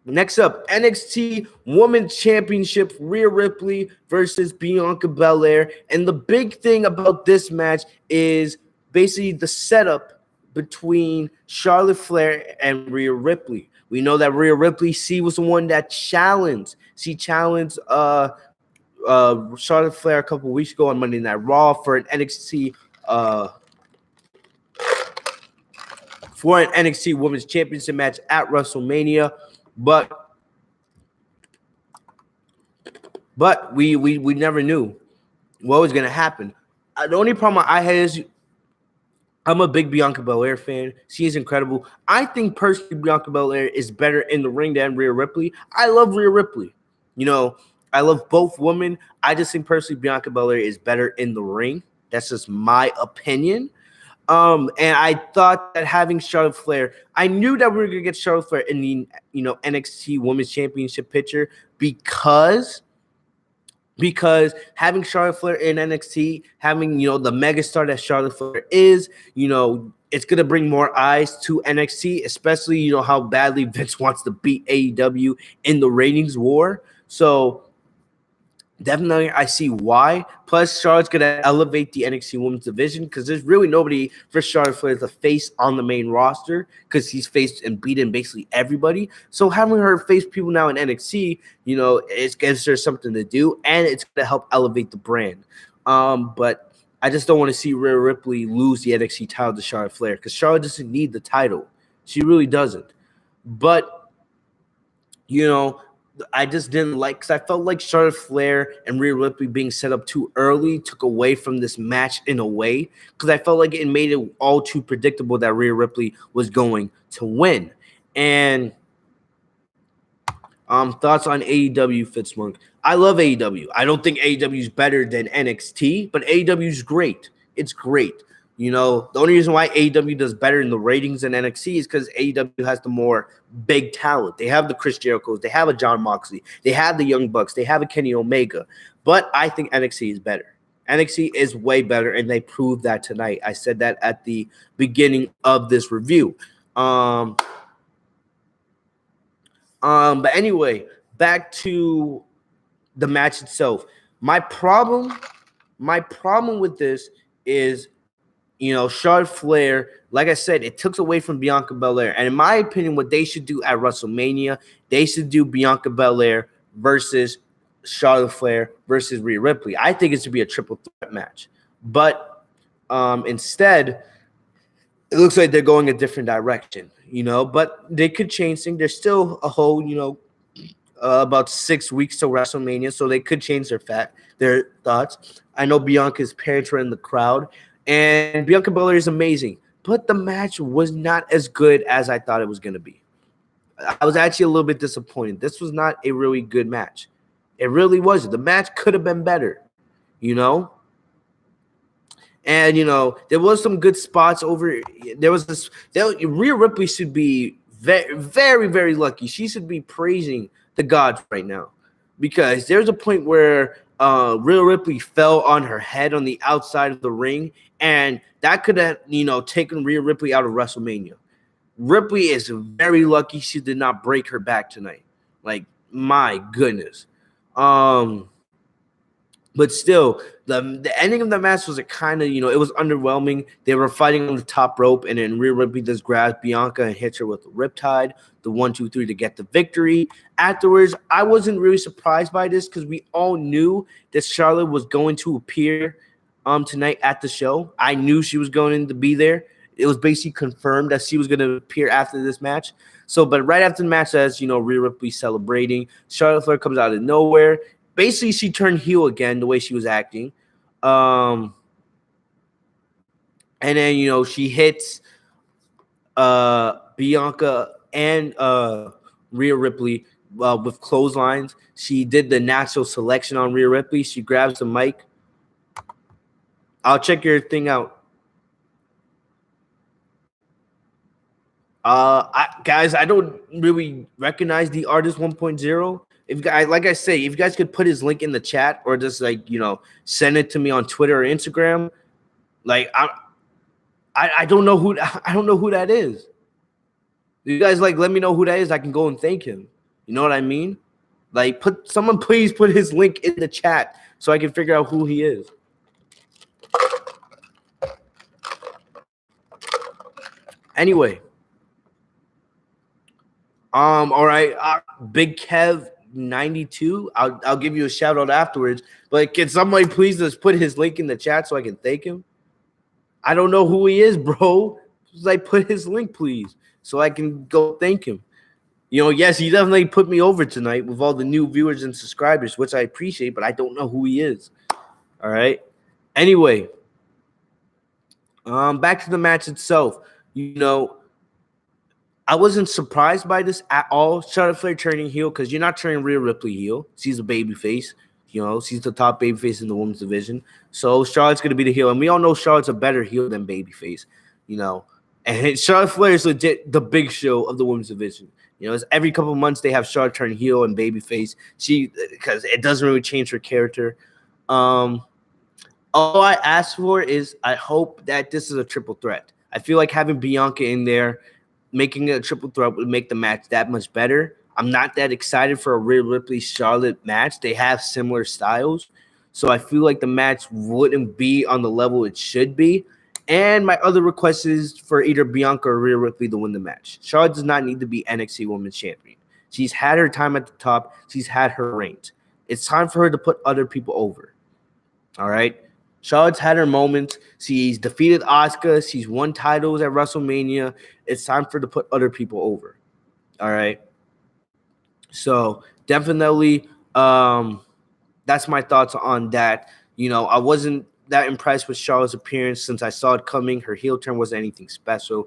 next up, NXT Women's Championship, Rhea Ripley versus Bianca Belair. And the big thing about this match is basically the setup between Charlotte Flair and Rhea Ripley. We know that Rhea Ripley, was the one that challenged. She challenged Charlotte Flair a couple weeks ago on Monday Night Raw for an NXT Women's Championship match at WrestleMania, but we never knew what was going to happen. The only problem I had is I'm a big Bianca Belair fan. She is incredible. I think personally Bianca Belair is better in the ring than Rhea Ripley. I love Rhea Ripley. I love both women. I just think personally Bianca Belair is better in the ring. That's just my opinion. And I thought that having Charlotte Flair, I knew that we were gonna get Charlotte Flair in the NXT Women's Championship picture because having Charlotte Flair in NXT, having the megastar that Charlotte Flair is, it's gonna bring more eyes to NXT, especially how badly Vince wants to beat AEW in the ratings war. So definitely, I see why. Plus, Charlotte's going to elevate the NXT Women's Division because there's really nobody for Charlotte Flair to face on the main roster because he's faced and beaten basically everybody. So having her face people now in NXT, it gives her something to do, and it's going to help elevate the brand. But I just don't want to see Rhea Ripley lose the NXT title to Charlotte Flair because Charlotte doesn't need the title. She really doesn't. But, I just didn't like, because I felt like Charlotte Flair and Rhea Ripley being set up too early took away from this match in a way, because I felt like it made it all too predictable that Rhea Ripley was going to win. And thoughts on AEW, Fitzmonk? I love AEW. I don't think AEW is better than NXT, but AEW is great. It's great. You know, the only reason why AEW does better in the ratings than NXT is because AEW has the more big talent. They have the Chris Jerichos, they have a John Moxley, they have the Young Bucks, they have a Kenny Omega. But I think NXT is better. NXT is way better, and they proved that tonight. I said that at the beginning of this review. But anyway, back to the match itself. My problem with this is, you know, Charlotte Flair, like I said, it took away from Bianca Belair. And in my opinion, what they should do at WrestleMania, they should do Bianca Belair versus Charlotte Flair versus Rhea Ripley. I think it should be a triple threat match. But instead, it looks like they're going a different direction, you know. But they could change things. There's still a whole, you know, about 6 weeks to WrestleMania, so they could change their thoughts. I know Bianca's parents were in the crowd, and Bianca Belair is amazing, but the match was not as good as I thought it was going to be. I was actually a little bit disappointed. This was not a really good match. It really wasn't. The match could have been better, you know. And, you know, there was some good spots over. There was this. Rhea Ripley should be very, very, very lucky. She should be praising the gods right now, because there's a point where Rhea Ripley fell on her head on the outside of the ring, and that could have, you know, taken Rhea Ripley out of WrestleMania. Ripley is very lucky she did not break her back tonight. Like, my goodness. But still, the ending of the match was a kind of, you know, it was underwhelming. They were fighting on the top rope, and then Rhea Ripley just grabs Bianca and hits her with the Riptide, the 1, 2, 3 to get the victory. Afterwards, I wasn't really surprised by this, because we all knew that Charlotte was going to appear tonight at the show. I knew she was going to be there. It was basically confirmed that she was going to appear after this match. So, but right after the match, as you know, Rhea Ripley celebrating, Charlotte Flair comes out of nowhere. Basically, she turned heel again the way she was acting. And then, you know, she hits Bianca and Rhea Ripley with clotheslines. She did the natural selection on Rhea Ripley. She grabs the mic. I'll check your thing out. Guys, I don't really recognize the artist 1.0. If guys, like I say, if you guys could put his link in the chat, or just, like, you know, send it to me on Twitter or Instagram. Like, I don't know who that is. You guys, like, let me know who that is. I can go and thank him. You know what I mean? Like, someone please put his link in the chat so I can figure out who he is. Anyway, all right, Big Kev 92. I'll give you a shout out afterwards. But can somebody please just put his link in the chat so I can thank him? I don't know who he is, bro. Just, like, put his link, please, so I can go thank him. You know, yes, he definitely put me over tonight with all the new viewers and subscribers, which I appreciate, but I don't know who he is. All right. Anyway, back to the match itself. You know, I wasn't surprised by this at all. Charlotte Flair turning heel, because you're not turning Rhea Ripley heel. She's a babyface. You know, she's the top babyface in the women's division. So Charlotte's going to be the heel. And we all know Charlotte's a better heel than babyface, you know. And Charlotte Flair is legit the big show of the women's division. You know, it's every couple of months they have Charlotte turn heel and babyface. Because it doesn't really change her character. All I ask for is I hope that this is a triple threat. I feel like having Bianca in there, making it a triple threat, would make the match that much better. I'm not that excited for a Rhea Ripley-Charlotte match. They have similar styles. So I feel like the match wouldn't be on the level it should be. And my other request is for either Bianca or Rhea Ripley to win the match. Charlotte does not need to be NXT Women's Champion. She's had her time at the top. She's had her reigns. It's time for her to put other people over. All right? Charlotte's had her moments. She's defeated Asuka. She's won titles at WrestleMania. It's time for her to put other people over. All right? So definitely, that's my thoughts on that. I wasn't that impressed with Charlotte's appearance since I saw it coming. Her heel turn wasn't anything special,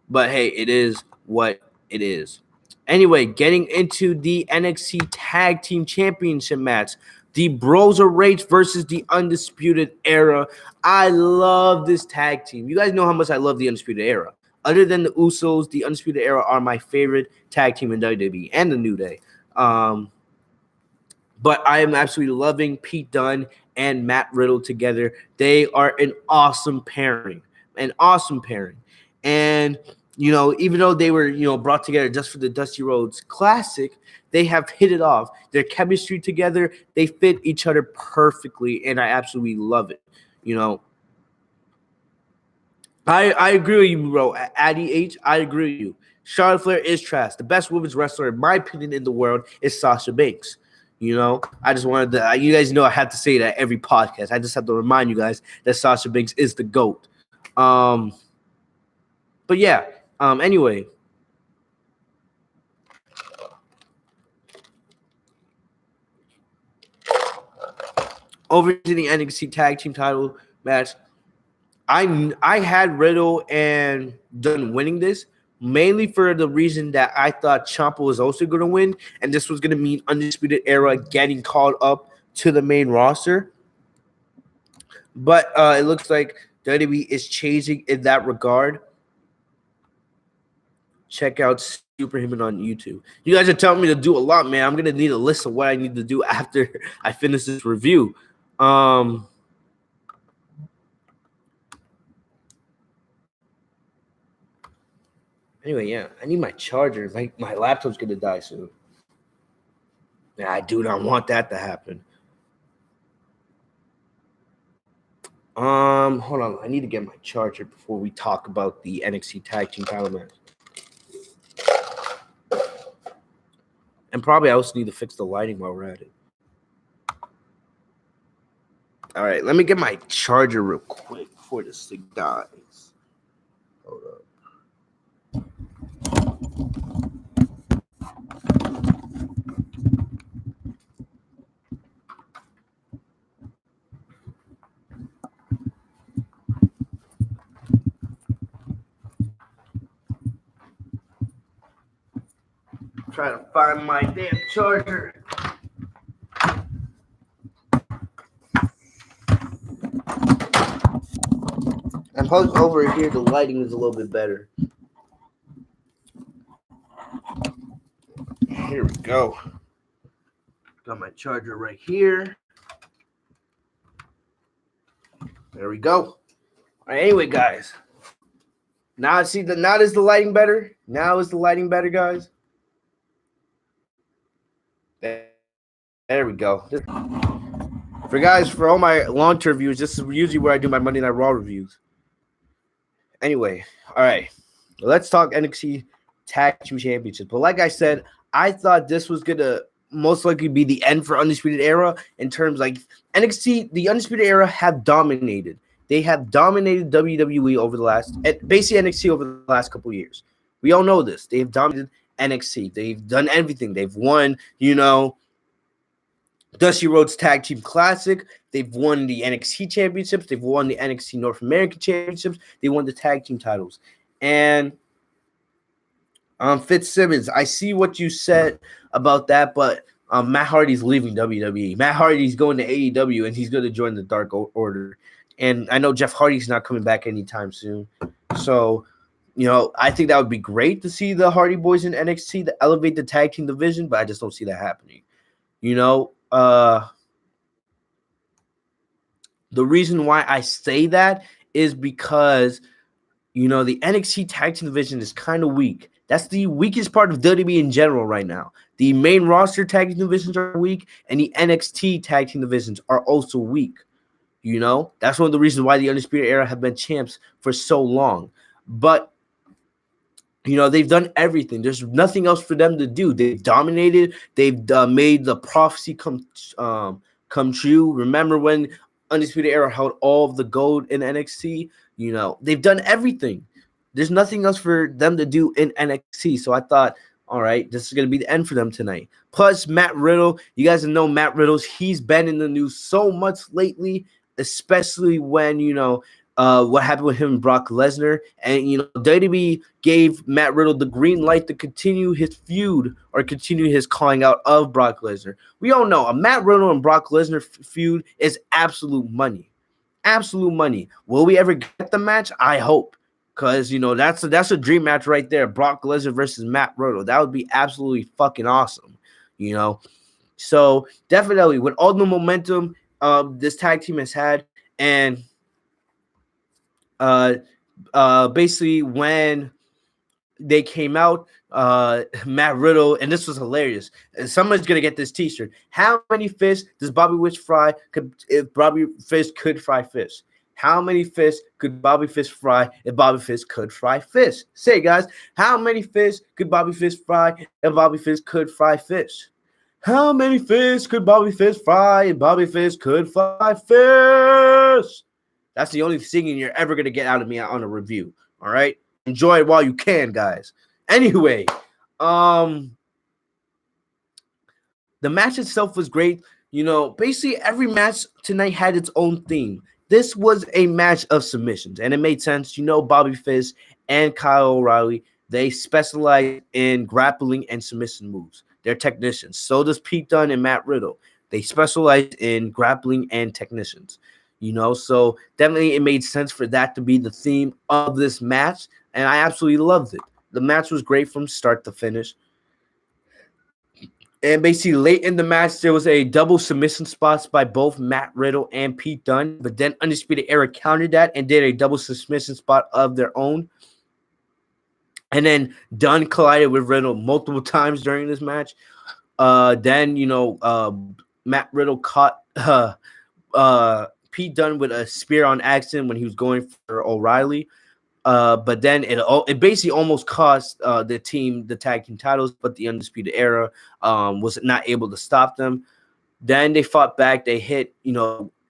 but hey, it is what it is. Anyway, getting into the NXT Tag Team Championship match, the Bros of Rage versus the Undisputed Era. I love this tag team. You guys know how much I love the Undisputed Era. Other than the Usos, the Undisputed Era are my favorite tag team in WWE and the New Day. But I am absolutely loving Pete Dunne and Matt Riddle together. They are an awesome pairing. And, even though they were, brought together just for the Dusty Rhodes Classic, they have hit it off. Their chemistry together, they fit each other perfectly, and I absolutely love it. I agree with you, bro. Addy H, I agree with you. Charlotte Flair is trash. The best women's wrestler, in my opinion, in the world is Sasha Banks. I just wanted to, you guys know I have to say that every podcast. I just have to remind you guys that Sasha Banks is the GOAT. But yeah, anyway. Over to the NXT Tag Team title match. I had Riddle and Dunne winning this, mainly for the reason that I thought Ciampa was also going to win, and this was going to mean Undisputed Era getting called up to the main roster. But it looks like WWE is changing in that regard. Check out Superhuman on YouTube. You guys are telling me to do a lot, man. I'm going to need a list of what I need to do after I finish this review. Anyway, yeah, I need my charger. My laptop's going to die soon. Yeah, I do not want that to happen. Hold on. I need to get my charger before we talk about the NXT Tag Team title match. And probably I also need to fix the lighting while we're at it. All right, let me get my charger real quick before this thing dies. Hold up. Trying to find my damn charger. And plus over here, the lighting is a little bit better. Here we go. Got my charger right here. There we go. All right, anyway, guys. Now is the lighting better? Now is the lighting better, guys? There we go. For all my long-term reviews, this is usually where I do my Monday Night Raw reviews. Anyway, all right. Let's talk NXT Tag Team Championship. But like I said, I thought this was going to most likely be the end for Undisputed Era in terms like NXT, the Undisputed Era have dominated. They have dominated WWE over the last, basically NXT over the last couple of years. We all know this. They've dominated NXT. They've done everything. They've won, Dusty Rhodes Tag Team Classic. They've won the NXT Championships. They've won the NXT North American Championships. They won the Tag Team titles. And Fitzsimmons, I see what you said about that, but Matt Hardy's leaving WWE. Matt Hardy's going to AEW, and he's going to join the Dark Order. And I know Jeff Hardy's not coming back anytime soon. So, I think that would be great to see the Hardy Boys in NXT to elevate the tag team division, but I just don't see that happening. The reason why I say that is because, the NXT tag team division is kind of weak. That's the weakest part of WWE in general right now. The main roster tag team divisions are weak, and the NXT tag team divisions are also weak. That's one of the reasons why the Undisputed Era have been champs for so long. But, they've done everything. There's nothing else for them to do. They've dominated. They've made the prophecy come true. Remember when Undisputed Era held all of the gold in NXT? They've done everything. There's nothing else for them to do in NXT. So I thought All right, this is going to be the end for them tonight. Plus, Matt Riddle, you guys know Matt Riddle's, he's been in the news so much lately, especially when, what happened with him and Brock Lesnar. And, WWE gave Matt Riddle the green light to continue his feud or continue his calling out of Brock Lesnar. We all know a Matt Riddle and Brock Lesnar feud is absolute money. Absolute money. Will we ever get the match? I hope. Because, that's a dream match right there. Brock Lesnar versus Matt Riddle. That would be absolutely fucking awesome. So definitely with all the momentum this tag team has had, and basically when they came out, Matt Riddle, and this was hilarious. And someone's gonna get this T-shirt. How many fish does Bobby Fish fry? If Bobby Fish could fry fish, how many fish could Bobby Fish fry if Bobby Fish could fry fish? Say, guys, how many fish could Bobby Fish fry if Bobby Fish could fry fish? How many fish could Bobby Fish fry if Bobby Fish could fry fish? That's the only singing you're ever gonna get out of me on a review. All right, enjoy it while you can, guys. Anyway, the match itself was great. Basically every match tonight had its own theme. This was a match of submissions, and it made sense. Bobby Fish and Kyle O'Reilly, they specialize in grappling and submission moves. They're technicians. So does Pete Dunne and Matt Riddle. They specialize in grappling and technicians. So definitely it made sense for that to be the theme of this match, and I absolutely loved it. The match was great from start to finish. And basically, late in the match, there was a double submission spots by both Matt Riddle and Pete Dunne. But then Undisputed Era countered that and did a double submission spot of their own. And then Dunne collided with Riddle multiple times during this match. Then, Matt Riddle caught Pete Dunne with a spear on accident when he was going for O'Reilly. But then it basically almost cost the tag team titles, but the Undisputed Era was not able to stop them. Then they fought back. They hit,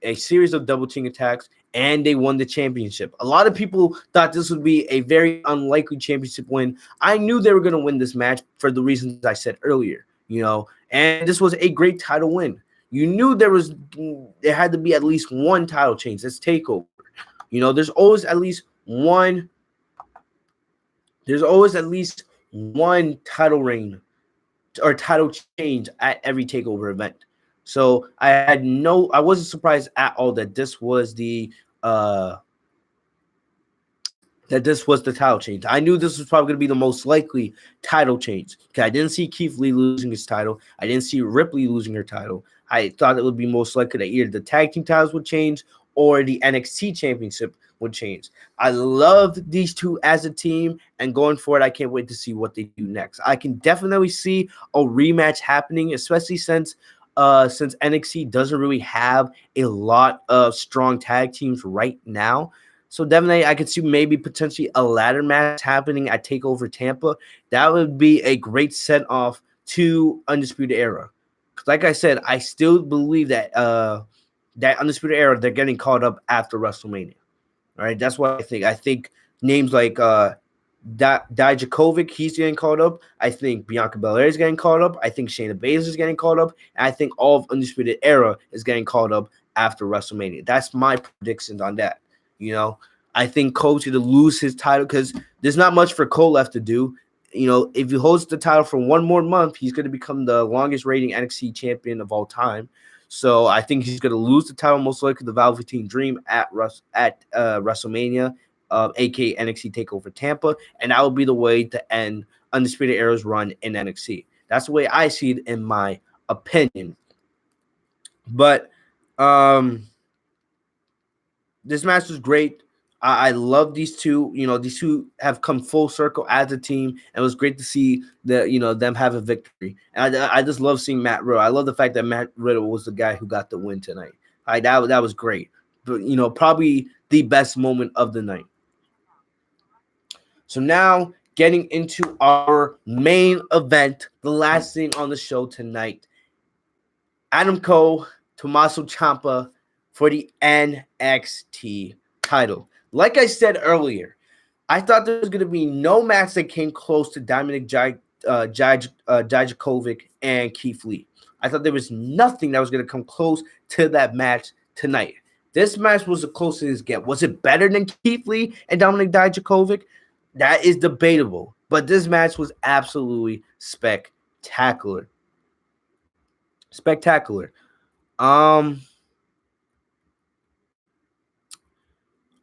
a series of double team attacks, and they won the championship. A lot of people thought this would be a very unlikely championship win. I knew they were going to win this match for the reasons I said earlier, and this was a great title win. You knew there had to be at least one title change. That's TakeOver. There's always at least one title reign or title change at every TakeOver event. So I wasn't surprised at all that this was the title change. I knew this was probably going to be the most likely title change because I didn't see Keith Lee losing his title. I didn't see Ripley losing her title. I thought it would be most likely that either the tag team titles would change or the NXT championship would change. I love these two as a team, and going forward, I can't wait to see what they do next. I can definitely see a rematch happening, especially since NXT doesn't really have a lot of strong tag teams right now. So definitely, I could see maybe potentially a ladder match happening at TakeOver Tampa. That would be a great set off to Undisputed Era. Like I said, I still believe that that Undisputed Era, they're getting caught up after WrestleMania. All right, that's what I think. I think names like Dijakovic, he's getting caught up. I think Bianca Belair is getting caught up. I think Shayna Baszler is getting caught up. And I think all of Undisputed Era is getting caught up after WrestleMania. That's my predictions on that. I think Cole's going to lose his title because there's not much for Cole left to do. If he holds the title for one more month, he's going to become the longest reigning NXT champion of all time. So I think he's going to lose the title, most likely the Velveteen Dream at WrestleMania, aka NXT TakeOver Tampa, and that will be the way to end Undisputed Era's run in NXT. That's the way I see it, in my opinion. But this match was great. I love these two. These two have come full circle as a team, and it was great to see them have a victory. And I just love seeing Matt Riddle. I love the fact that Matt Riddle was the guy who got the win tonight. That was great. But probably the best moment of the night. So now getting into our main event, the last thing on the show tonight. Adam Cole, Tommaso Ciampa for the NXT title. Like I said earlier, I thought there was going to be no match that came close to Dominic Dijakovic and Keith Lee. I thought there was nothing that was going to come close to that match tonight. This match was the closest get. Was it better than Keith Lee and Dominic Dijakovic? That is debatable. But this match was absolutely spectacular. Spectacular. I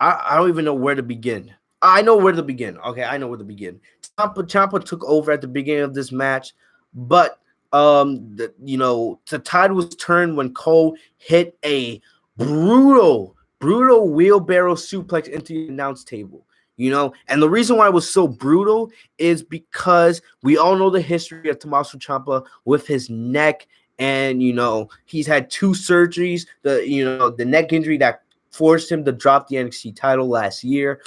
don't even know where to begin. I know where to begin. Okay, I know where to begin. Ciampa took over at the beginning of this match, but the tide was turned when Cole hit a brutal wheelbarrow suplex into the announce table. And the reason why it was so brutal is because we all know the history of Tommaso Ciampa with his neck, and he's had 2 surgeries. The neck injury that forced him to drop the NXT title last year.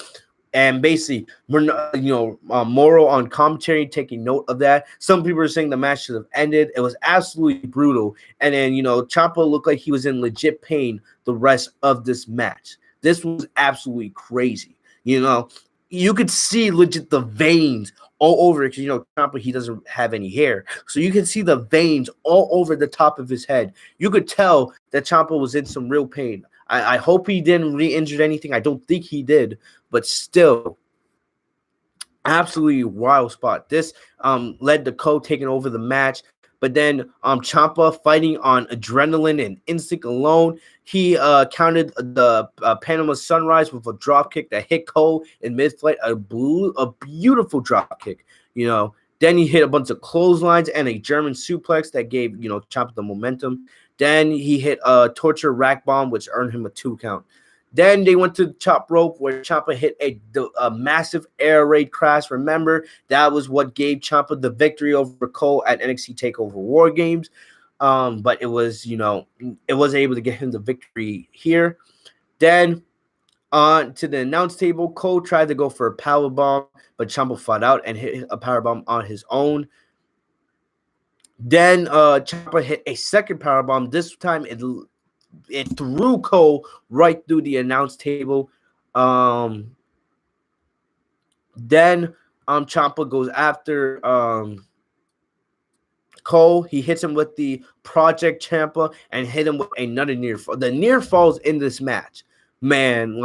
And basically, Moro on commentary taking note of that. Some people are saying the match should have ended. It was absolutely brutal. And then, Ciampa looked like he was in legit pain the rest of this match. This was absolutely crazy. You could see legit the veins all over it because, Ciampa, he doesn't have any hair. So you can see the veins all over the top of his head. You could tell that Ciampa was in some real pain. I hope he didn't re-injure anything. I don't think he did, but still, absolutely wild spot. This led to Cole taking over the match, but then Ciampa fighting on adrenaline and instinct alone. He countered the Panama Sunrise with a drop kick that hit Cole in mid-flight, a beautiful drop kick. Then he hit a bunch of clotheslines and a German suplex that gave Ciampa the momentum. Then he hit a torture rack bomb, which earned him a 2 count. Then they went to the top rope where Ciampa hit a massive air raid crash. Remember, that was what gave Ciampa the victory over Cole at NXT TakeOver War Games. But it was, it wasn't able to get him the victory here. Then on to the announce table, Cole tried to go for a power bomb, but Ciampa fought out and hit a power bomb on his own. Then Ciampa hit a second powerbomb. This time it threw Cole right through the announce table. Then Ciampa goes after Cole. He hits him with the Project Ciampa and hit him with another near fall. The near falls in this match, man,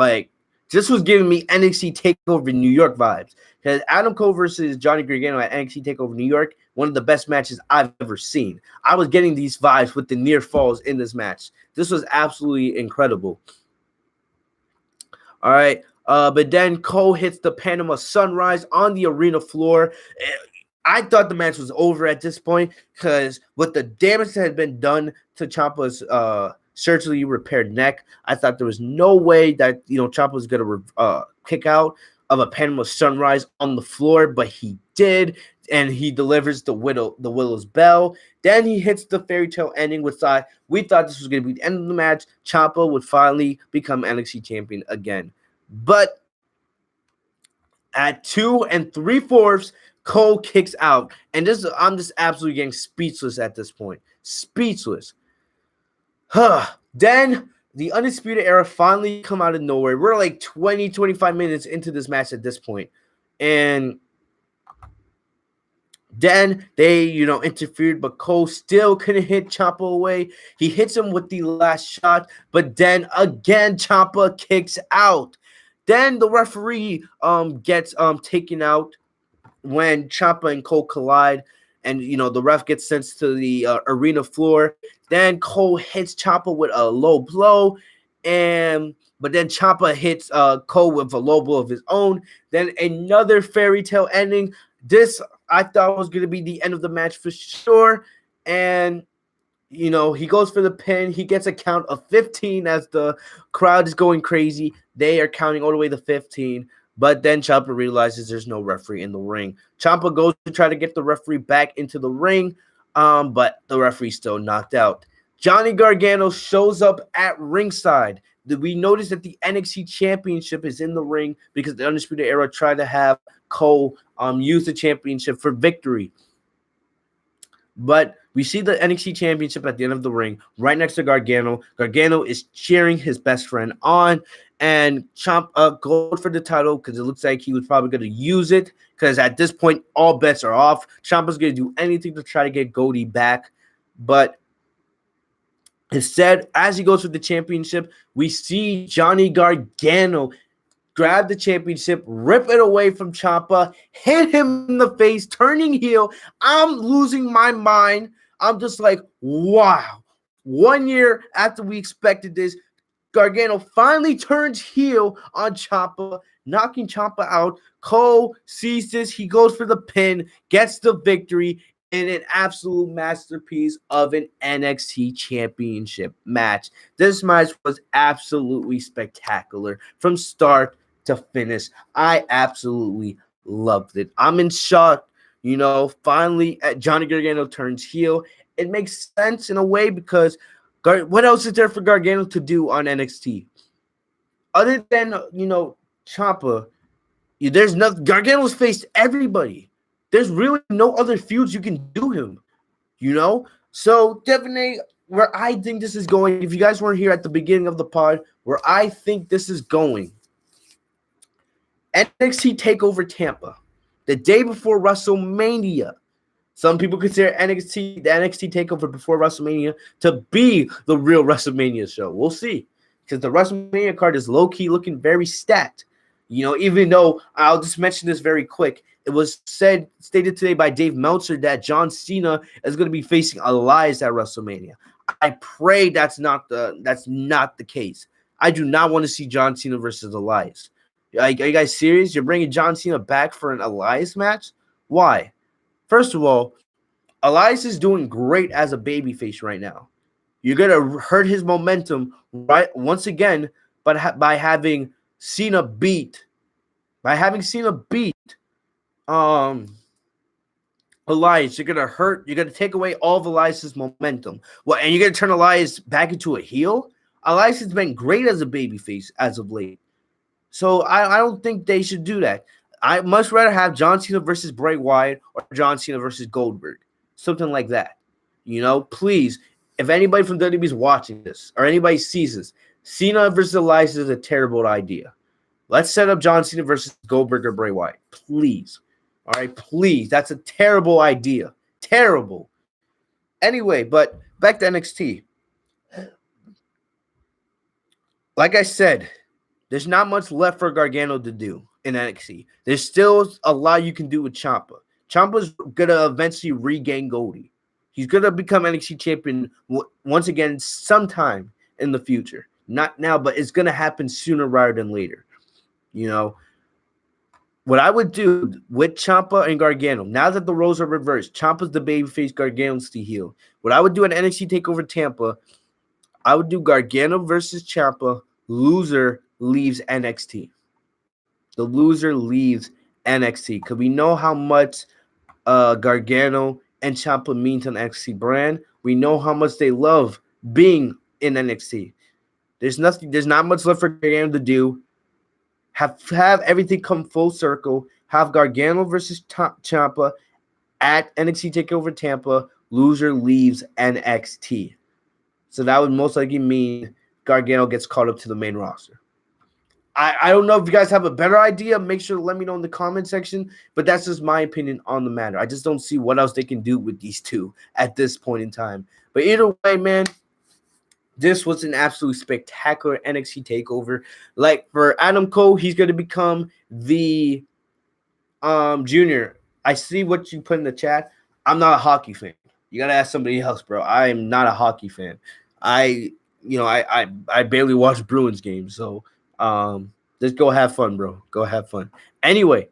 this was giving me NXT TakeOver New York vibes. Because Adam Cole versus Johnny Gargano at NXT TakeOver New York, one of the best matches I've ever seen. I was getting these vibes with the near falls in this match. This was absolutely incredible. All right. But then Cole hits the Panama Sunrise on the arena floor. I thought the match was over at this point because with the damage that had been done to Ciampa's surgically repaired neck, I thought there was no way that Ciampa was going to kick out of a Panama Sunrise on the floor, but he did, and he delivers the Willow's Bell. Then he hits the fairy tale ending, which we thought this was going to be the end of the match. Ciampa would finally become NXT champion again, but at 2 3/4, Cole kicks out, and I'm just absolutely getting speechless at this point. Speechless. Then the Undisputed Era finally come out of nowhere. We're like 20-25 minutes into this match at this point. And then they, interfered, but Cole still couldn't hit Ciampa away. He hits him with the last shot, but then again, Ciampa kicks out. Then the referee gets taken out when Ciampa and Cole collide. And, the ref gets sent to the arena floor. Then Cole hits Ciampa with a low blow. But then Ciampa hits Cole with a low blow of his own. Then another fairy tale ending. This, I thought, was going to be the end of the match for sure. And, he goes for the pin. He gets a count of 15 as the crowd is going crazy. They are counting all the way to 15. But then Ciampa realizes there's no referee in the ring. Ciampa goes to try to get the referee back into the ring, but the referee's still knocked out. Johnny Gargano shows up at ringside. We notice that the NXT Championship is in the ring because the Undisputed Era tried to have Cole use the championship for victory. But we see the NXT Championship at the end of the ring, right next to Gargano. Gargano is cheering his best friend on. and Ciampa go for the title because it looks like he was probably going to use it because at this point, all bets are off. Ciampa's going to do anything to try to get Cody back. But instead, as he goes for the championship, we see Johnny Gargano grab the championship, rip it away from Ciampa, hit him in the face, turning heel. I'm losing my mind. I'm just like, wow. 1 year after we expected this, Gargano finally turns heel on Ciampa, knocking Ciampa out. Cole sees this. He goes for the pin, gets the victory in an absolute masterpiece of an NXT championship match. This match was absolutely spectacular from start to finish. I absolutely loved it. I'm in shock. Finally, Johnny Gargano turns heel. It makes sense in a way because what else is there for Gargano to do on NXT? Other than, Ciampa, there's nothing. Gargano's faced everybody. There's really no other feuds you can do him, So definitely where I think this is going, if you guys weren't here at the beginning of the pod, where I think this is going, NXT TakeOver Tampa, the day before WrestleMania. Some people consider the NXT TakeOver before WrestleMania to be the real WrestleMania show. We'll see. Because the WrestleMania card is low-key looking very stacked. Even though, I'll just mention this very quick, it was stated today by Dave Meltzer that John Cena is going to be facing Elias at WrestleMania. I pray that's not the case. I do not want to see John Cena versus Elias. Are you guys serious? You're bringing John Cena back for an Elias match? Why? First of all, Elias is doing great as a babyface right now. You're going to hurt his momentum right once again by having Cena beat Elias. You're going to take away all of Elias's momentum. And you're going to turn Elias back into a heel? Elias has been great as a babyface as of late. So I don't think they should do that. I much rather have John Cena versus Bray Wyatt or John Cena versus Goldberg. Something like that. Please, if anybody from WWE is watching this or anybody sees this, Cena versus Elias is a terrible idea. Let's set up John Cena versus Goldberg or Bray Wyatt. Please. All right, please. That's a terrible idea. Terrible. Anyway, but back to NXT. Like I said, there's not much left for Gargano to do in NXT. There's still a lot you can do with Ciampa. Ciampa's going to eventually regain Goldie. He's going to become NXT champion once again sometime in the future. Not now, but it's going to happen sooner rather than later. What I would do with Ciampa and Gargano, now that the roles are reversed, Ciampa's the babyface, Gargano's the heel. What I would do at NXT TakeOver Tampa, I would do Gargano versus Ciampa. Loser leaves NXT. The loser leaves NXT because we know how much Gargano and Ciampa mean to the NXT brand. We know how much they love being in NXT. There's not much left for Gargano to do. Have everything come full circle. Have Gargano versus Ciampa at NXT TakeOver Tampa. Loser leaves NXT. So that would most likely mean Gargano gets caught up to the main roster. I don't know if you guys have a better idea. Make sure to let me know in the comment section. But that's just my opinion on the matter. I just don't see what else they can do with these two at this point in time. But either way, man, this was an absolutely spectacular NXT TakeOver. Like for Adam Cole, he's going to become the junior. I see what you put in the chat. I'm not a hockey fan. You got to ask somebody else, bro. I am not a hockey fan. I barely watch Bruins games, so just go have fun, bro. Go have fun. Anyway,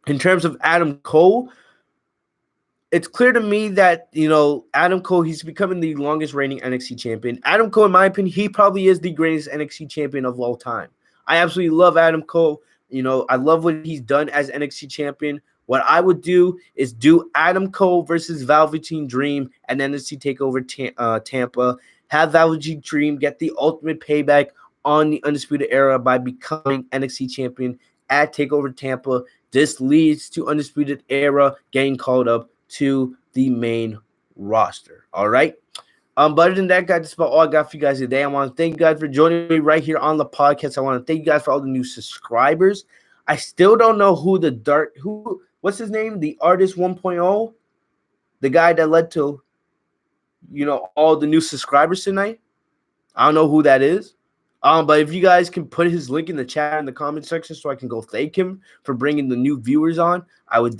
in terms of Adam Cole, it's clear to me that, Adam Cole, he's becoming the longest reigning NXT champion. Adam Cole, in my opinion, he probably is the greatest NXT champion of all time. I absolutely love Adam Cole. I love what he's done as NXT champion. What I would do is do Adam Cole versus Velveteen Dream and NXT TakeOver Tampa. Have Velveteen Dream get the ultimate payback on the Undisputed Era by becoming NXT champion at TakeOver Tampa. This leads to Undisputed Era getting called up to the main roster. All right. But other than that, guys, that's about all I got for you guys today. I want to thank you guys for joining me right here on the podcast. I want to thank you guys for all the new subscribers. I still don't know what's his name? The Artist 1.0, the guy that led to, all the new subscribers tonight. I don't know who that is. But if you guys can put his link in the chat in the comment section so I can go thank him for bringing the new viewers on, I would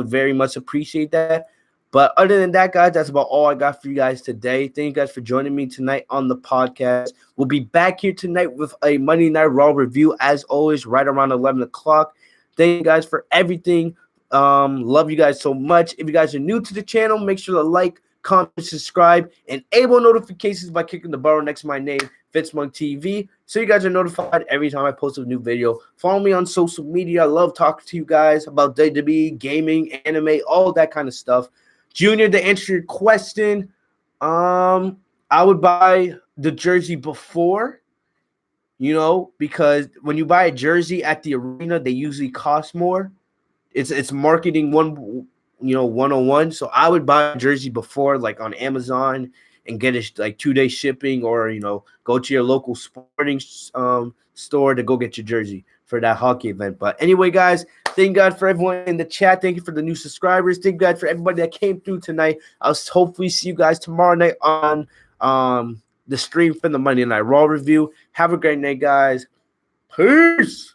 very much appreciate that. But other than that, guys, that's about all I got for you guys today. Thank you guys for joining me tonight on the podcast. We'll be back here tonight with a Monday Night Raw review, as always, right around 11 o'clock. Thank you guys for everything. Love you guys so much. If you guys are new to the channel, make sure to like, comment, subscribe, and enable notifications by clicking the button next to my name, Fitzmonk TV, so you guys are notified every time I post a new video. Follow me on social media. I love talking to you guys about WWE, gaming, anime, all that kind of stuff. Junior, to answer your question, I would buy the jersey before, because when you buy a jersey at the arena, they usually cost more. It's marketing 101. So I would buy a jersey before, like on Amazon, and get it like 2-day shipping, or go to your local sporting store to go get your jersey for that hockey event. But anyway, guys, thank God for everyone in the chat. Thank you for the new subscribers. Thank God for everybody that came through tonight. I'll hopefully see you guys tomorrow night on the stream for the Monday Night Raw review. Have a great night, guys. Peace.